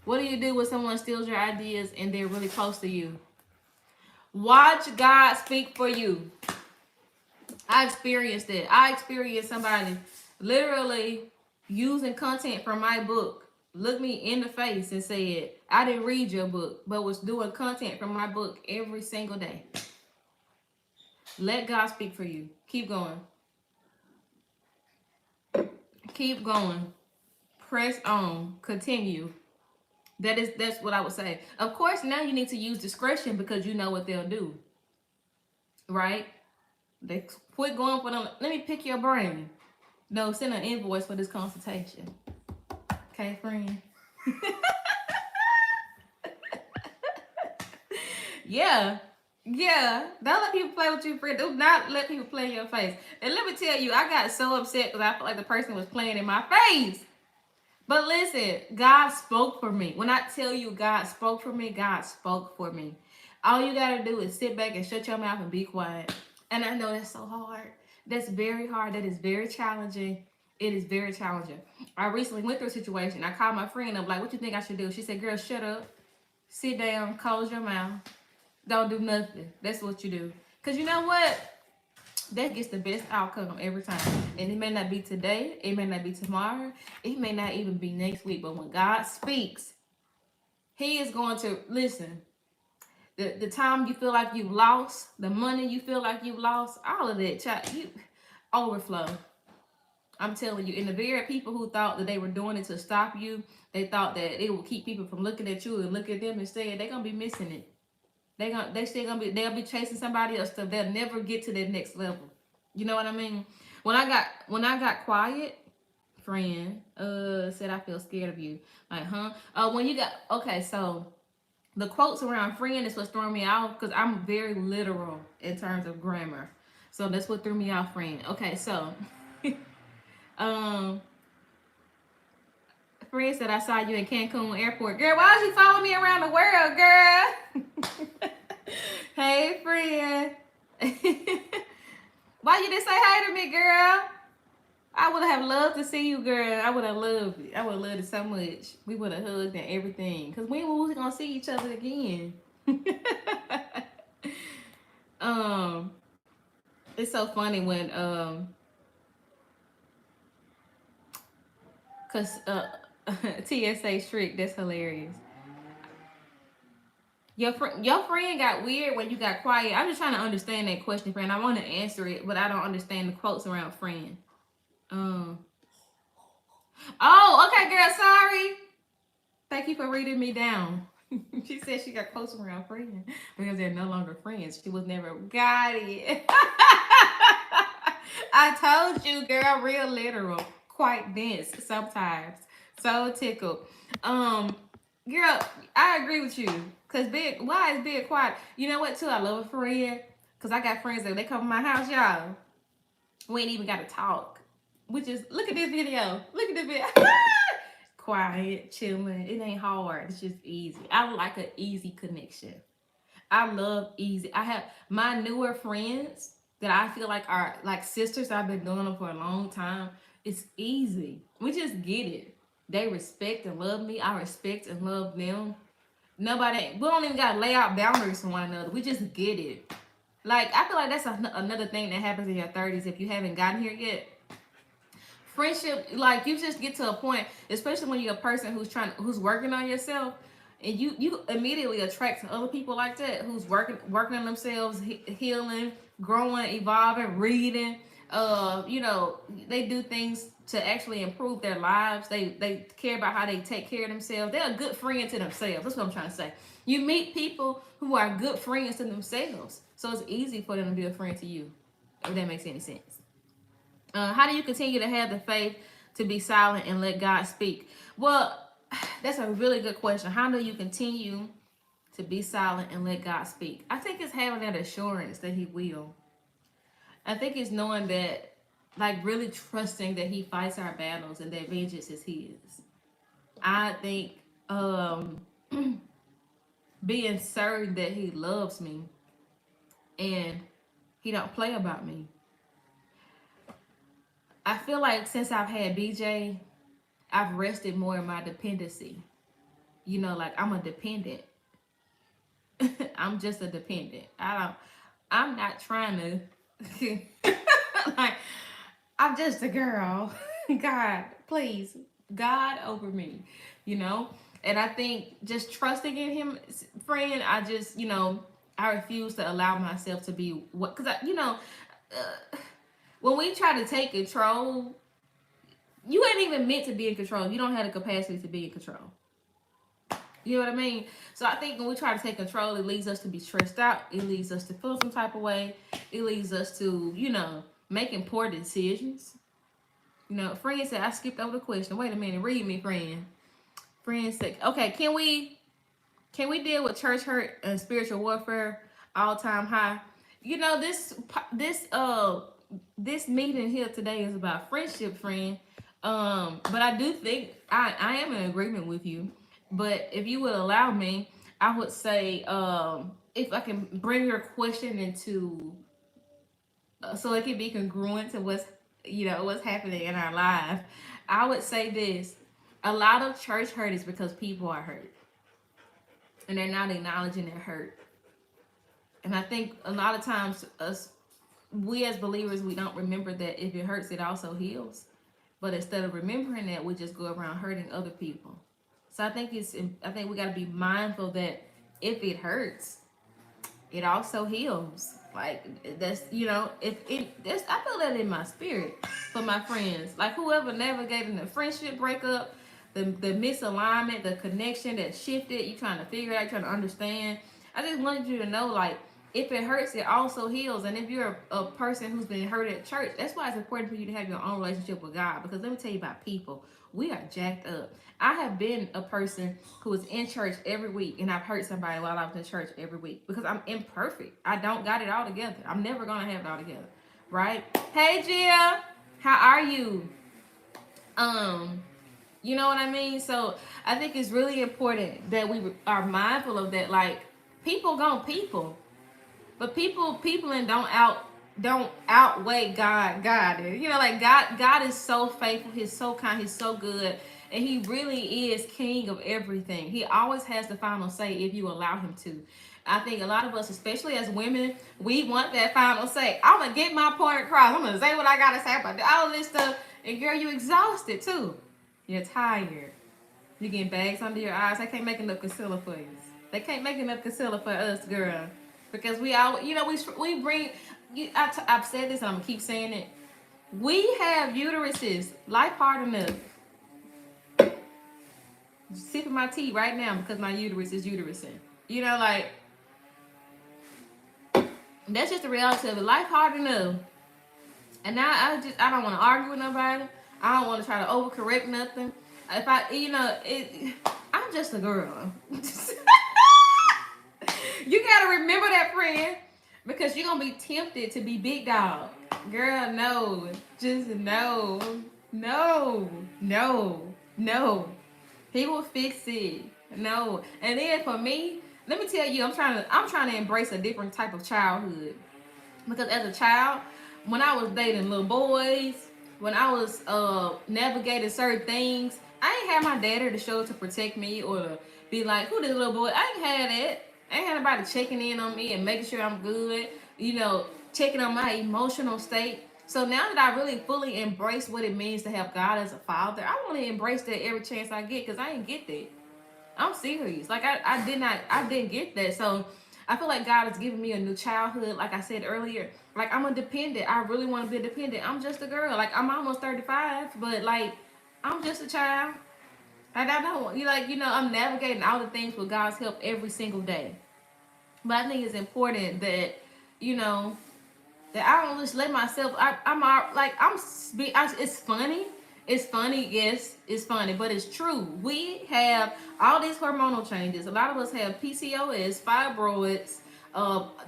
what do you do when someone steals your ideas and they're really close to you? Watch God speak for you. I experienced it. I experienced somebody literally using content from my book, looked me in the face and said, I didn't read your book, but was doing content from my book every single day. Let God speak for you. Keep going. Keep going. Press on. Continue. That's what I would say. Of course, now you need to use discretion because you know what they'll do. Right? They quit going for them. Let me pick your brain. No, send an invoice for this consultation. Okay, friend? Yeah. Don't let people play with you, friend. Do not let people play in your face. And let me tell you, I got so upset because I felt like the person was playing in my face. But listen, God spoke for me. When I tell you God spoke for me, God spoke for me. All you got to do is sit back and shut your mouth and be quiet. And I know that's so hard. That's very hard. That is very challenging. It is very challenging. I recently went through a situation. I called my friend up, like, what you think I should do? She said, girl, shut up. Sit down. Close your mouth. Don't do nothing. That's what you do. Because you know what? That gets the best outcome every time. And it may not be today. It may not be tomorrow. It may not even be next week. But when God speaks, He is going to listen. The time you feel like you've lost, the money you feel like you've lost, all of that, child, you overflow. I'm telling you. And the very people who thought that they were doing it to stop you, they thought that it would keep people from looking at you and look at them instead, they're gonna be missing it. They'll be chasing somebody else stuff. They'll never get to that next level. You know what I mean? When I got quiet, friend, said I feel scared of you. Like, huh? When you got, okay, so the quotes around friend is what's throwing me off because I'm very literal in terms of grammar. So that's what threw me off, friend. Okay, so friend said I saw you in Cancun airport. Girl, why don't you follow me around the world, girl? Hey, friend. Why you didn't say hi to me, girl? I would have loved to see you, girl. I would have loved it. I would have loved it so much. We would have hugged and everything. Because when were we going to see each other again? It's so funny when, because TSA strict, that's hilarious. Your friend got weird when you got quiet. I'm just trying to understand that question, friend. I want to answer it, but I don't understand the quotes around friend. Oh, okay, girl. Sorry. Thank you for reading me down. She said she got quotes around friend because they're no longer friends. She was never got it. I told you, girl. Real literal, quite dense sometimes. So tickled. Girl, I agree with you. Cause why is being quiet? You know what too? I love a friend. Cause I got friends that they come to my house, y'all. We ain't even gotta talk. which is look at this video. Look at this video. Quiet, chilling. It ain't hard. It's just easy. I like an easy connection. I love easy. I have my newer friends that I feel like are like sisters. I've been doing them for a long time. It's easy. We just get it. They respect and love me. I respect and love them. Nobody, we don't even gotta lay out boundaries from one another. We just get it. Like I feel like that's another thing that happens in your 30s if you haven't gotten here yet. Friendship, like you just get to a point, especially when you're a person who's working on yourself, and you immediately attract to other people like that who's working on themselves, healing, growing, evolving, reading. You know, they do things to actually improve their lives. They care about how they take care of themselves. They're a good friend to themselves. That's what I'm trying to say. You meet people who are good friends to themselves, so it's easy for them to be a friend to you, if that makes any sense. How do you continue to have the faith to be silent and let God speak? Well, that's a really good question. How do you continue to be silent and let God speak? I think it's having that assurance that He will. I think it's knowing that, like really trusting that He fights our battles and that vengeance is His. I think being certain that He loves me and He don't play about me. I feel like since I've had BJ, I've rested more in my dependency. You know, like I'm a dependent. I'm just a dependent. I'm not trying to, like, I'm just a girl. God, please, God over me, you know? And I think just trusting in Him, friend, I just, you know, I refuse to allow myself to be what, because when we try to take control, you ain't even meant to be in control. You don't have the capacity to be in control. You know what I mean? So I think when we try to take control, it leads us to be stressed out. It leads us to feel some type of way. It leads us to, you know, making poor decisions. You know, friend said, I skipped over the question. Wait a minute. Read me, friend. Friend said, okay, can we deal with church hurt and spiritual warfare all time high? You know, this meeting here today is about friendship, friend. But I do think I am in agreement with you. But if you would allow me, I would say if I can bring your question into so it can be congruent to what's happening in our life, I would say this: a lot of church hurt is because people are hurt, and they're not acknowledging their hurt. And I think a lot of times we as believers, we don't remember that if it hurts, it also heals. But instead of remembering that, we just go around hurting other people. So I think we got to be mindful that if it hurts, it also heals. Like that's, you know, I feel that in my spirit for my friends. Like whoever navigating the friendship breakup, the misalignment, the connection that shifted, you trying to figure it out, trying to understand. I just wanted you to know, like, if it hurts, it also heals. And if you're a person who's been hurt at church, that's why it's important for you to have your own relationship with God. Because let me tell you about people. We are jacked up. I have been a person who is in church every week, and I've hurt somebody while I was in church every week because I'm imperfect. I don't got it all together. I'm never going to have it all together. Right? Hey, Gia. How are you? You know what I mean? So I think it's really important that we are mindful of that. Like, people gon' people. But people and don't outweigh God. You know, like God is so faithful, He's so kind, He's so good, and He really is King of everything. He always has the final say if you allow Him to. I think a lot of us, especially as women, we want that final say. I'm gonna get my point across. I'm gonna say what I gotta say about all of this stuff. And girl, you exhausted too. You're tired. You're getting bags under your eyes. They can't make enough concealer for you. They can't make enough concealer for us, girl. Because we all, you know, we bring, I've said this and I'm going to keep saying it. We have uteruses, life hard enough. Sipping my tea right now because my uterus is uterusing. You know, like, that's just the reality of it. Life hard enough. And now I don't want to argue with nobody. I don't want to try to overcorrect nothing. If I'm just a girl. You got to remember that, friend. Because you're gonna be tempted to be big dog. Girl, no. Just no. No. No. No. He will fix it. No. And then for me, let me tell you, I'm trying to embrace a different type of childhood. Because as a child, when I was dating little boys, when I was navigating certain things, I ain't had my daddy to show to protect me or to be like, who this little boy? I ain't had that. I ain't had nobody checking in on me and making sure I'm good, checking on my emotional state. So now that I really fully embrace what it means to have God as a father, I want to embrace that every chance I get because I ain't get that. I'm serious. Like I didn't get that. So I feel like God has given me a new childhood. Like I said earlier, like I'm a dependent. I really want to be a dependent. I'm just a girl. Like I'm almost 35, but like I'm just a child. Like I don't, I'm navigating all the things with God's help every single day. But I think it's important that, you know, that I don't just let myself. It's funny. It's funny, yes, it's funny, but it's true. We have all these hormonal changes. A lot of us have PCOS, fibroids.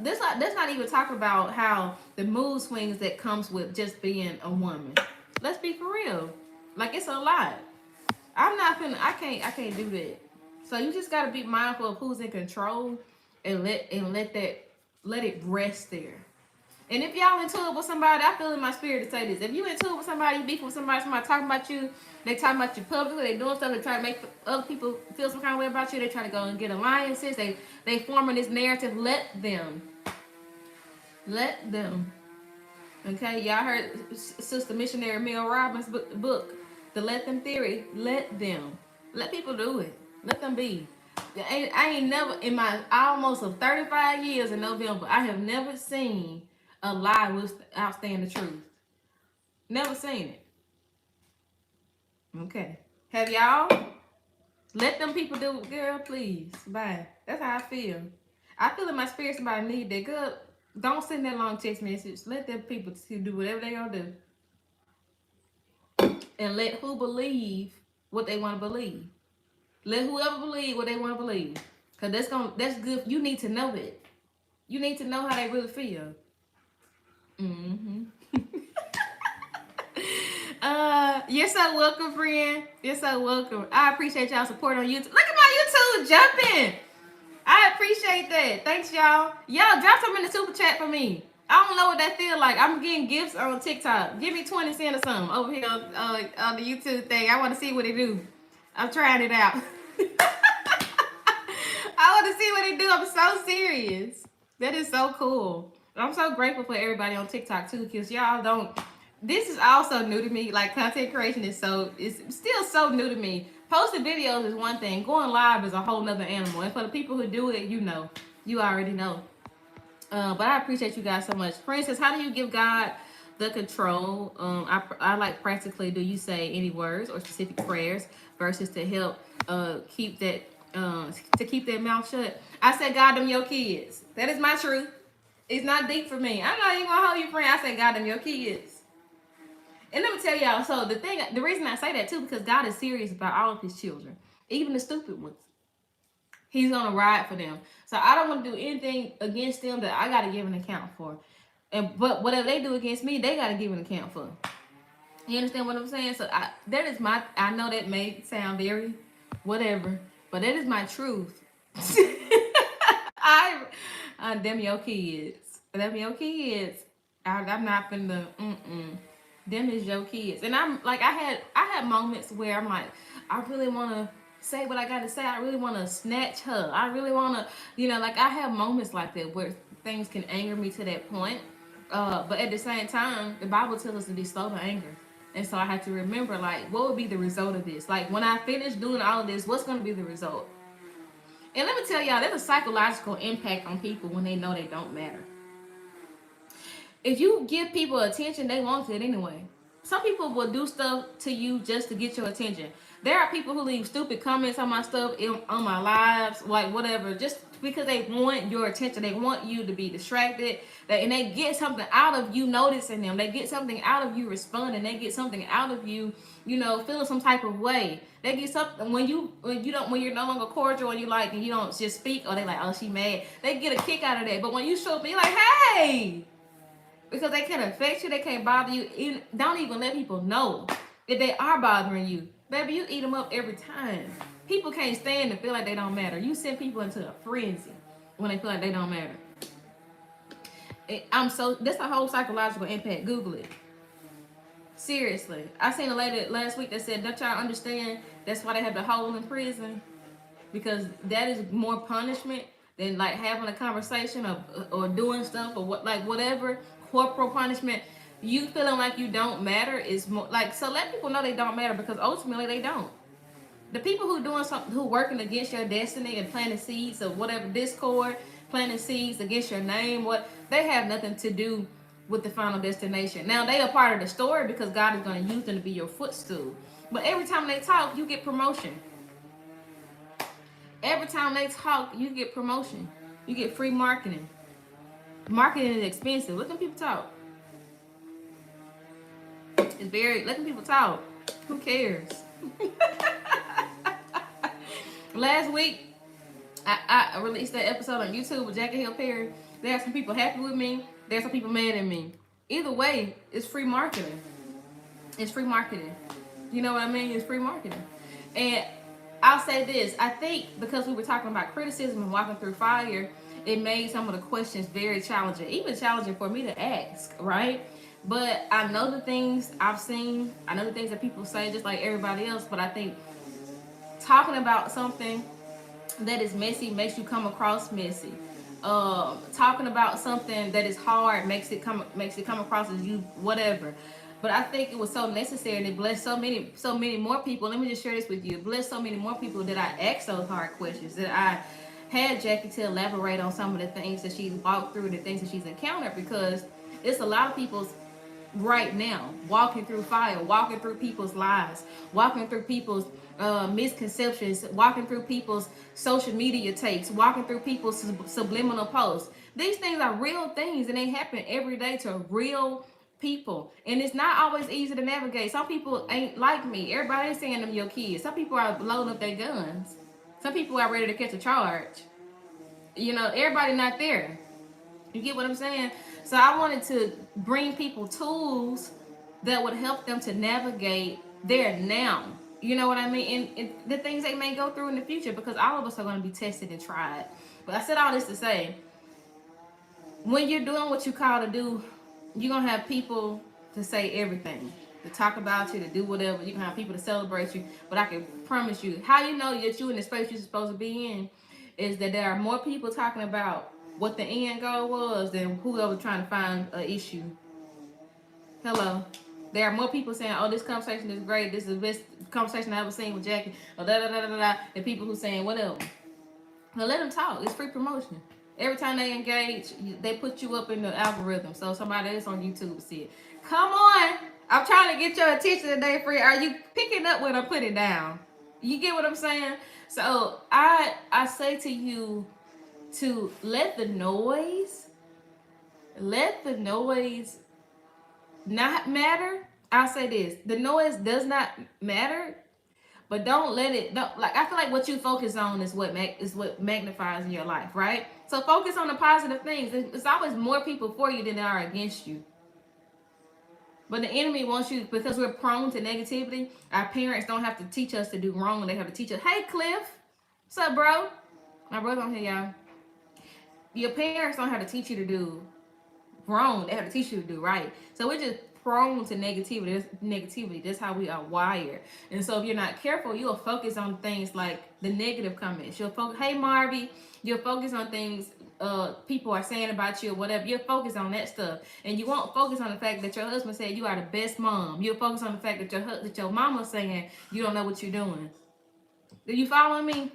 Let's not even talk about how the mood swings that comes with just being a woman. Let's be for real. Like it's a lot. I'm not finna. I can't do that. So you just gotta be mindful of who's in control and let it rest there. And if y'all into it with somebody, I feel in my spirit to say this. If you into it with somebody, you beef with somebody talking about you, they talking about you publicly, they doing stuff, they try to make other people feel some kind of way about you, they try to go and get alliances, they forming this narrative. Let them. Let them. Okay, y'all heard Sister Missionary Mel Robbins' book, The Let Them Theory. Let them. Let people do it. Let them be. I ain't never, in my almost of 35 years in November, I have never seen a lie without saying the truth. Never seen it. Okay. Have y'all? Let them people do it. Girl, please. Bye. That's how I feel. I feel in my spirit somebody need that. Girl, don't send that long text message. Let them people do whatever they gonna do. And let who believe what they want to believe. Let whoever believe what they want to believe. Cause that's good. You need to know it. You need to know how they really feel. Mm-hmm. You're so welcome, friend. You're so welcome. I appreciate y'all support on YouTube. Look at my YouTube jumping. I appreciate that. Thanks, y'all. Y'all drop something in the super chat for me. I don't know what that feel like. I'm getting gifts on TikTok. Give me 20 cents or something over here on the YouTube thing. I want to see what it do. I'm trying it out. I want to see what it do. I'm so serious. That is so cool. I'm so grateful for everybody on TikTok too, because y'all don't. This is also new to me. Like content creation is still so new to me. Posting videos is one thing. Going live is a whole nother animal. And for the people who do it, you already know. But I appreciate you guys so much. Princess, how do you give God the control? I like practically. Do you say any words or specific prayers versus to help keep that mouth shut? I said, God, them your kids. That is my truth. It's not deep for me. I'm not even gonna hold you, friend. I said, God, them your kids. And let me tell y'all, so the reason I say that too, because God is serious about all of his children, even the stupid ones. He's gonna ride for them. So I don't want to do anything against them that I gotta give an account for. But whatever they do against me, they gotta give an account for. You understand what I'm saying? So I know that may sound very whatever, but that is my truth. Them your kids. Them your kids. I'm not finna. Them is your kids. And I'm like, I had moments where I'm like, I really want to say what I got to say. I really want to snatch her. I really want to, like I have moments like that where things can anger me to that point. But at the same time, the Bible tells us to be slow to anger. And so I have to remember, like, what would be the result of this? Like, when I finish doing all of this, what's going to be the result? And let me tell y'all, there's a psychological impact on people when they know they don't matter. If you give people attention, they want it anyway. Some people will do stuff to you just to get your attention. There are people who leave stupid comments on my stuff, on my lives, like whatever, just because they want your attention. They want you to be distracted. And they get something out of you noticing them. They get something out of you responding. They get something out of you, feeling some type of way. They get something when you're no longer cordial and and you don't just speak, or they like, oh, she mad. They get a kick out of that. But when you show up and you're like, hey, because they can't affect you, they can't bother you. Don't even let people know if they are bothering you. Baby, you eat them up every time. People can't stand to feel like they don't matter. You send people into a frenzy when they feel like they don't matter. That's a whole psychological impact. Google it. Seriously. I seen a lady last week that said, don't y'all understand that's why they have the hole in prison? Because that is more punishment than like having a conversation or doing stuff or whatever. Corporal punishment. You feeling like you don't matter is more like, so let people know they don't matter, because ultimately they don't. The people who doing something, who working against your destiny and planting seeds of whatever discord, planting seeds against your name, they have nothing to do with the final destination. Now they are part of the story because God is going to use them to be your footstool. But every time they talk, you get promotion. Every time they talk, you get promotion. You get free marketing. Marketing is expensive. Let them people talk. Let them people talk. Who cares? Last week, I released that episode on YouTube with Jackie Hill Perry. There are some people happy with me. There are some people mad at me. Either way, it's free marketing. It's free marketing. You know what I mean? It's free marketing. And I'll say this. I think because we were talking about criticism and walking through fire, it made some of the questions very challenging. Even challenging for me to ask, right? But I know the things I've seen. I know the things that people say just like everybody else. But I think talking about something that is messy makes you come across messy. Talking about something that is hard makes it come across as you whatever. But I think it was so necessary, and it blessed so many more people. Let me just share this with you. It blessed so many more people that I asked those hard questions, that I had Jackie to elaborate on some of the things that she's walked through, the things that she's encountered, because it's a lot of people's right now walking through fire, walking through people's lives, walking through people's misconceptions, walking through people's social media takes, walking through people's subliminal posts. These things are real things, and they happen every day to real people, and it's not always easy to navigate. Some people ain't like me. Everybody ain't saying them your kids. Some people are loading up their guns. Some people are ready to catch a charge. Everybody not there. You get what I'm saying? So I wanted to bring people tools that would help them to navigate their now. You know what I mean? And the things they may go through in the future, because all of us are going to be tested and tried. But I said all this to say, when you're doing what you call to do, you're going to have people to say everything, to talk about you, to do whatever. You're going to have people to celebrate you. But I can promise you, how you know that you're in the space you're supposed to be in is that there are more people talking about what the end goal was than whoever trying to find an issue. Hello. There are more people saying, oh, this conversation is great. This is the best conversation I ever seen with Jackie. Or than people who saying whatever. Now let them talk. It's free promotion. Every time they engage, they put you up in the algorithm. So somebody else on YouTube will see it. Come on. I'm trying to get your attention today, Free. Are you picking up when I put it down? You get what I'm saying? So I say to you to let the noise not matter. I'll say this. The noise does not matter. But don't let it. I feel like what you focus on is what magnifies in your life, right? So focus on the positive things. It's always more people for you than there are against you. But the enemy wants you, because we're prone to negativity. Our parents don't have to teach us to do wrong. They have to teach us. Hey, Cliff, what's up, bro? My brother on here, y'all. Your parents don't have to teach you to do wrong. They have to teach you to do right. So we're just prone to negativity. That's how we are wired. And so if you're not careful, you'll focus on things like the negative comments. You'll focus, hey Marby, you'll focus on things people are saying about you or whatever. You'll focus on that stuff. And you won't focus on the fact that your husband said you are the best mom. You'll focus on the fact that your mama's saying you don't know what you're doing. Do you follow me?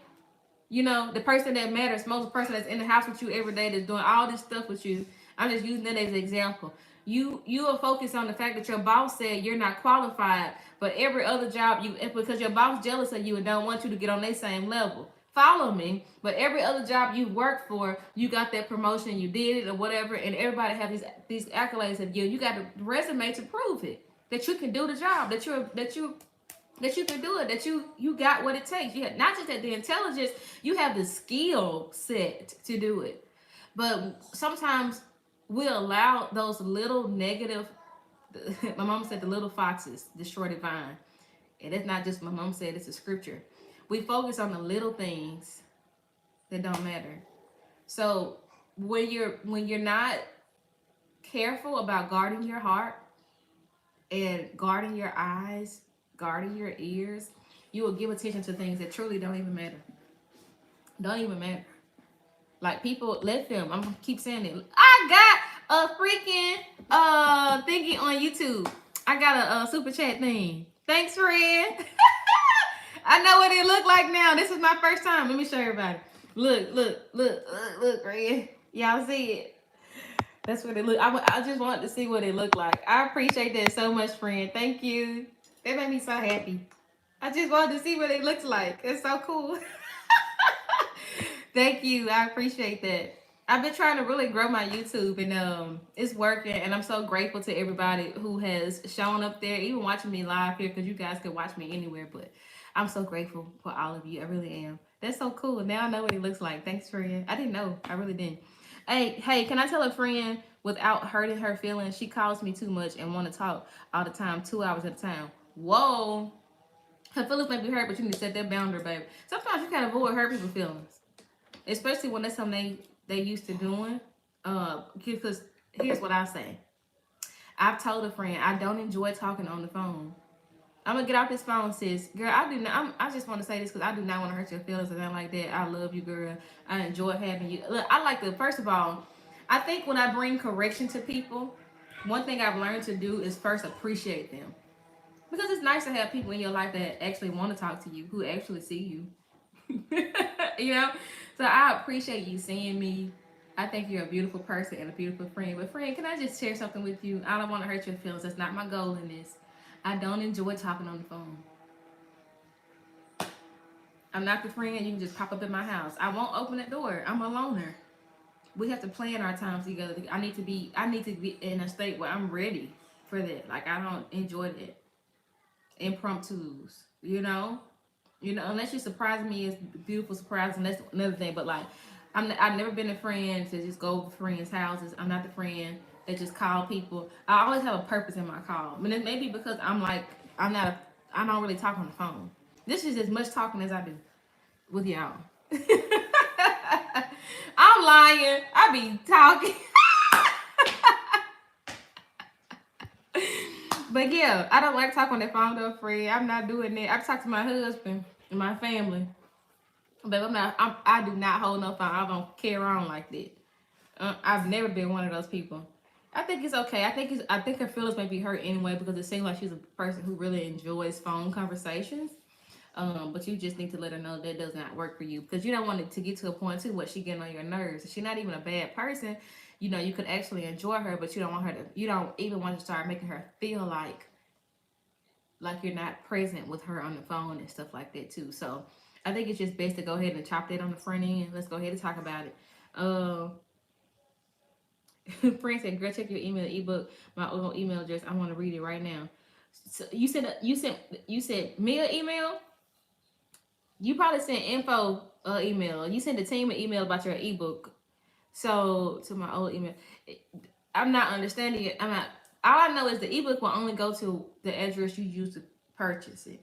The person that matters most, the person that's in the house with you every day, that's doing all this stuff with you. I'm just using that as an example. You will focus on the fact that your boss said you're not qualified, but every other job because your boss jealous of you and don't want you to get on their same level. follow me. But every other job you worked for, you got that promotion, you did it or whatever, and everybody have these accolades of you. You got a resume to prove it, that you can do the job, that you can do it, that you got what it takes. You have not just that the intelligence, you have the skill set to do it. But sometimes we allow those little negative, my mom said the little foxes destroy the vine. And it's not just my mom said, it's a scripture. We focus on the little things that don't matter. So when you're not careful about guarding your heart and guarding your eyes, guarding your ears, you will give attention to things that truly don't even matter. Don't even matter. Like people, let them. I'm gonna keep saying it. I got a freaking thingy on YouTube. I got a super chat thing. Thanks, friend. I know what it looked like now. This is my first time. Let me show everybody. Look, friend. Y'all see it? That's what it look. I just wanted to see what it looked like. I appreciate that so much, friend. Thank you. That made me so happy. I just wanted to see what it looks like. It's so cool. Thank you. I appreciate that. I've been trying to really grow my YouTube and it's working, and I'm so grateful to everybody who has shown up there, even watching me live here, because you guys can watch me anywhere, but I'm so grateful for all of you. I really am. That's so cool. Now I know what it looks like. Thanks, friend. I didn't know. I really didn't. Hey, can I tell a friend without hurting her feelings? She calls me too much and want to talk all the time, 2 hours at a time. Whoa. Her feelings may be hurt, but you need to set that boundary, baby. Sometimes you gotta avoid hurt people's feelings, especially when that's something they used to doing. Because here's what I say. I've told a friend I don't enjoy talking on the phone. I'm gonna get off this phone, sis. Girl, I do not. I just want to say this because I do not want to hurt your feelings or nothing like that. I love you, girl. I enjoy having you. Look, I like to. First of all, I think when I bring correction to people, one thing I've learned to do is first appreciate them, because it's nice to have people in your life that actually want to talk to you, who actually see you. You know, so I appreciate you seeing me. I think you're a beautiful person and a beautiful friend. But friend, can I just share something with you? I don't want to hurt your feelings. That's not my goal in this. I don't enjoy talking on the phone. I'm not the friend you can just pop up in my house. I won't open the door. I'm a loner. We have to plan our times together. I need to be in a state where I'm ready for that. Like, I don't enjoy that. Impromptus, you know, unless you surprise me, it's beautiful surprise, and that's another thing. But like, I've never been a friend to just go over friends' houses. I'm not the friend that just call people. I always have a purpose in my call. I mean, it may be because I don't really talk on the phone. This is as much talking as I do with y'all. I'm lying. I be talking. But yeah, I don't like talking on the phone though, friend. I'm not doing that. I talk to my husband and my family. But I do not hold no phone. I don't carry on like that. I've never been one of those people. I think it's okay. I think her feelings may be hurt anyway, because it seems like she's a person who really enjoys phone conversations. But you just need to let her know that does not work for you, because you don't want it to get to a point too where she getting on your nerves. She's not even a bad person. You know, you could actually enjoy her, but you don't even want to start making her feel like you're not present with her on the phone and stuff like that too. So I think it's just best to go ahead and chop that on the front end. Let's go ahead and talk about it. Friend said, "Girl, check your email ebook. My old email address. I want to read it right now." So you said me an email. You probably sent info email. You sent the team an email about your ebook. So to my old email, I'm not understanding it. All I know is the ebook will only go to the address you use to purchase it,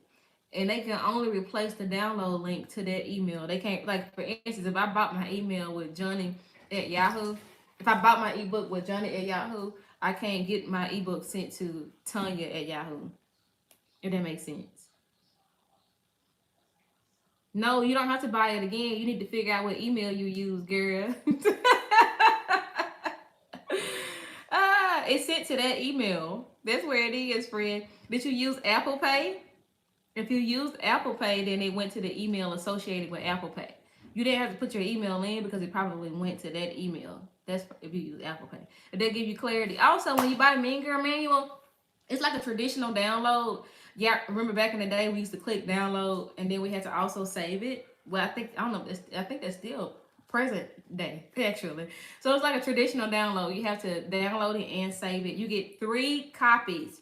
and they can only replace the download link to that email. They can't, like, for instance, if I bought my email with Johnny at Yahoo, if I bought my ebook with Johnny at Yahoo, I can't get my ebook sent to Tanya at Yahoo. If that makes sense. No, you don't have to buy it again. You need to figure out what email you use, girl. It's sent to that email. That's where it is, friend. Did you use Apple Pay? If you used Apple Pay, then it went to the email associated with Apple Pay. You didn't have to put your email in because it probably went to that email. That's if you use Apple Pay. And they give you clarity. Also, when you buy the Mean Girl Manual, it's like a traditional download. Yeah, remember back in the day, we used to click download, and then we had to also save it. well, I don't know. I think that's still present day actually. So it's like a traditional download. You have to download it and save it. You get 3 copies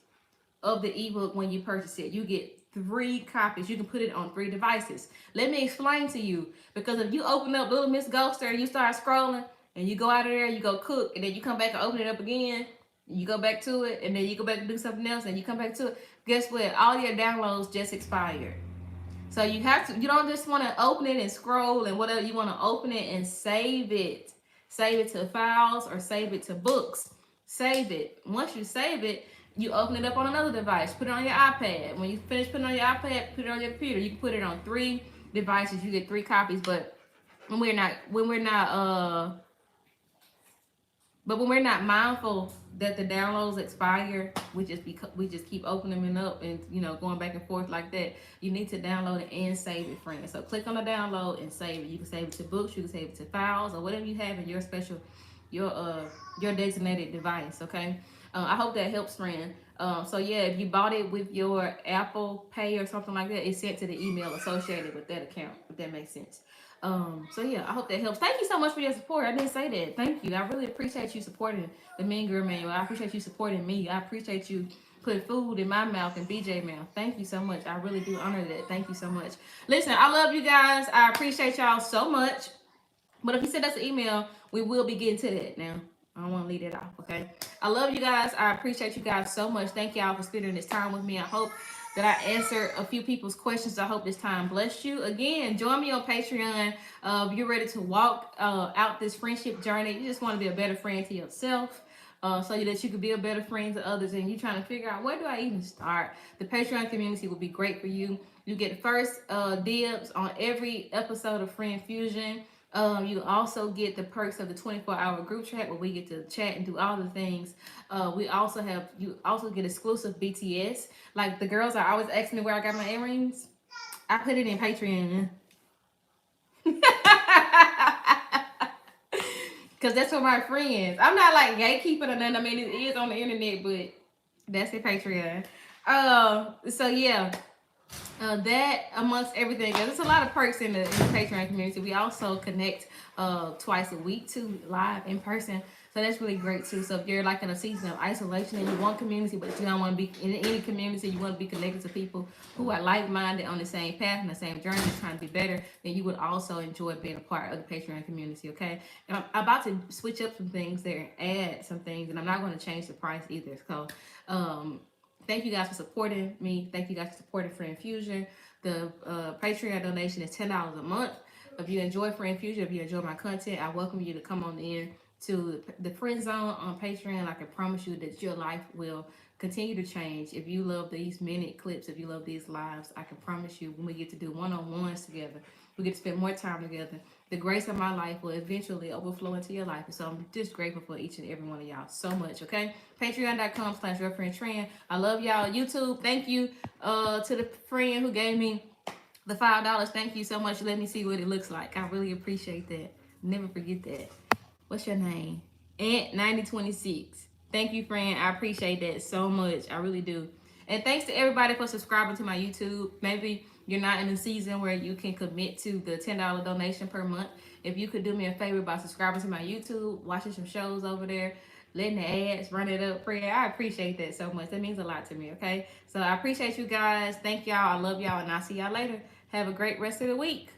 of the ebook when you purchase it. You get 3 copies. You can put it on 3 devices. Let me explain to you, because if you open up Little Miss Ghoster and you start scrolling and you go out of there, you go cook, and then you come back and open it up again, you go back to it, and then you go back and do something else, and you come back to it. Guess what? All your downloads just expired. So you have to. You don't just want to open it and scroll and whatever. You want to open it and save it. Save it to files or save it to books. Save it. Once you save it, you open it up on another device. Put it on your iPad. When you finish putting it on your iPad, put it on your computer. You can put it on 3 devices. You get 3 copies. But when we're not mindful that the downloads expire, we just keep opening them up and going back and forth like that. You need to download it and save it, friends. So click on the download and save it. You can save it to books, you can save it to files, or whatever you have in your special your designated device. Okay. I hope that helps, friend. So yeah, if you bought it with your Apple Pay or something like that, it's sent to the email associated with that account, if that makes sense. So yeah, I hope that helps. Thank you so much for your support. I didn't say that. Thank you. I really appreciate you supporting the Mean Girl Manual. I appreciate you supporting me. I appreciate you putting food in my mouth and BJ mouth. Thank you so much. I really do honor that. Thank you so much. Listen, I love you guys. I appreciate y'all so much. But if you send us an email, we will be getting to that now. I don't want to leave it off, okay? I love you guys. I appreciate you guys so much. Thank y'all for spending this time with me. I hope that I answered a few people's questions. I hope this time blessed you. Again, join me on Patreon. If you're ready to walk out this friendship journey, you just want to be a better friend to yourself, so that you can be a better friend to others, and you're trying to figure out, where do I even start? The Patreon community will be great for you. You get first dibs on every episode of Friend Fusion. You also get the perks of the 24-hour group chat where we get to chat and do all the things. You also get exclusive BTS. Like the girls are always asking me where I got my earrings. I put it in Patreon. Because that's for my friends. I'm not like gatekeeping or nothing. I mean, it is on the internet, but that's the Patreon. So yeah. That amongst everything, there's a lot of perks in the Patreon community. We also connect twice a week too, live in person. So that's really great too. So if you're like in a season of isolation and you want community, but you don't want to be in any community, you want to be connected to people who are like-minded on the same path and the same journey, trying to be better, then you would also enjoy being a part of the Patreon community, okay? And I'm about to switch up some things there, add some things, and I'm not going to change the price either. So thank you guys for supporting me. Thank you guys for supporting Friend Fusion. The Patreon donation is $10 a month. If you enjoy Friend Fusion, if you enjoy my content, I welcome you to come on in to the Friend Zone on Patreon. I can promise you that your life will continue to change. If you love these minute clips, if you love these lives, I can promise you when we get to do one-on-ones together, we get to spend more time together, the grace of my life will eventually overflow into your life. And so I'm just grateful for each and every one of y'all so much, okay? Patreon.com/YourFriendTrend. I love y'all. YouTube, thank you to the friend who gave me the $5. Thank you so much. Let me see what it looks like. I really appreciate that. Never forget that. What's your name? Ant9026. Thank you, friend. I appreciate that so much. I really do. And thanks to everybody for subscribing to my YouTube. Maybe you're not in a season where you can commit to the $10 donation per month. If you could do me a favor by subscribing to my YouTube, watching some shows over there, letting the ads run it up, friend, I appreciate that so much. That means a lot to me, okay? So I appreciate you guys. Thank y'all. I love y'all, and I'll see y'all later. Have a great rest of the week.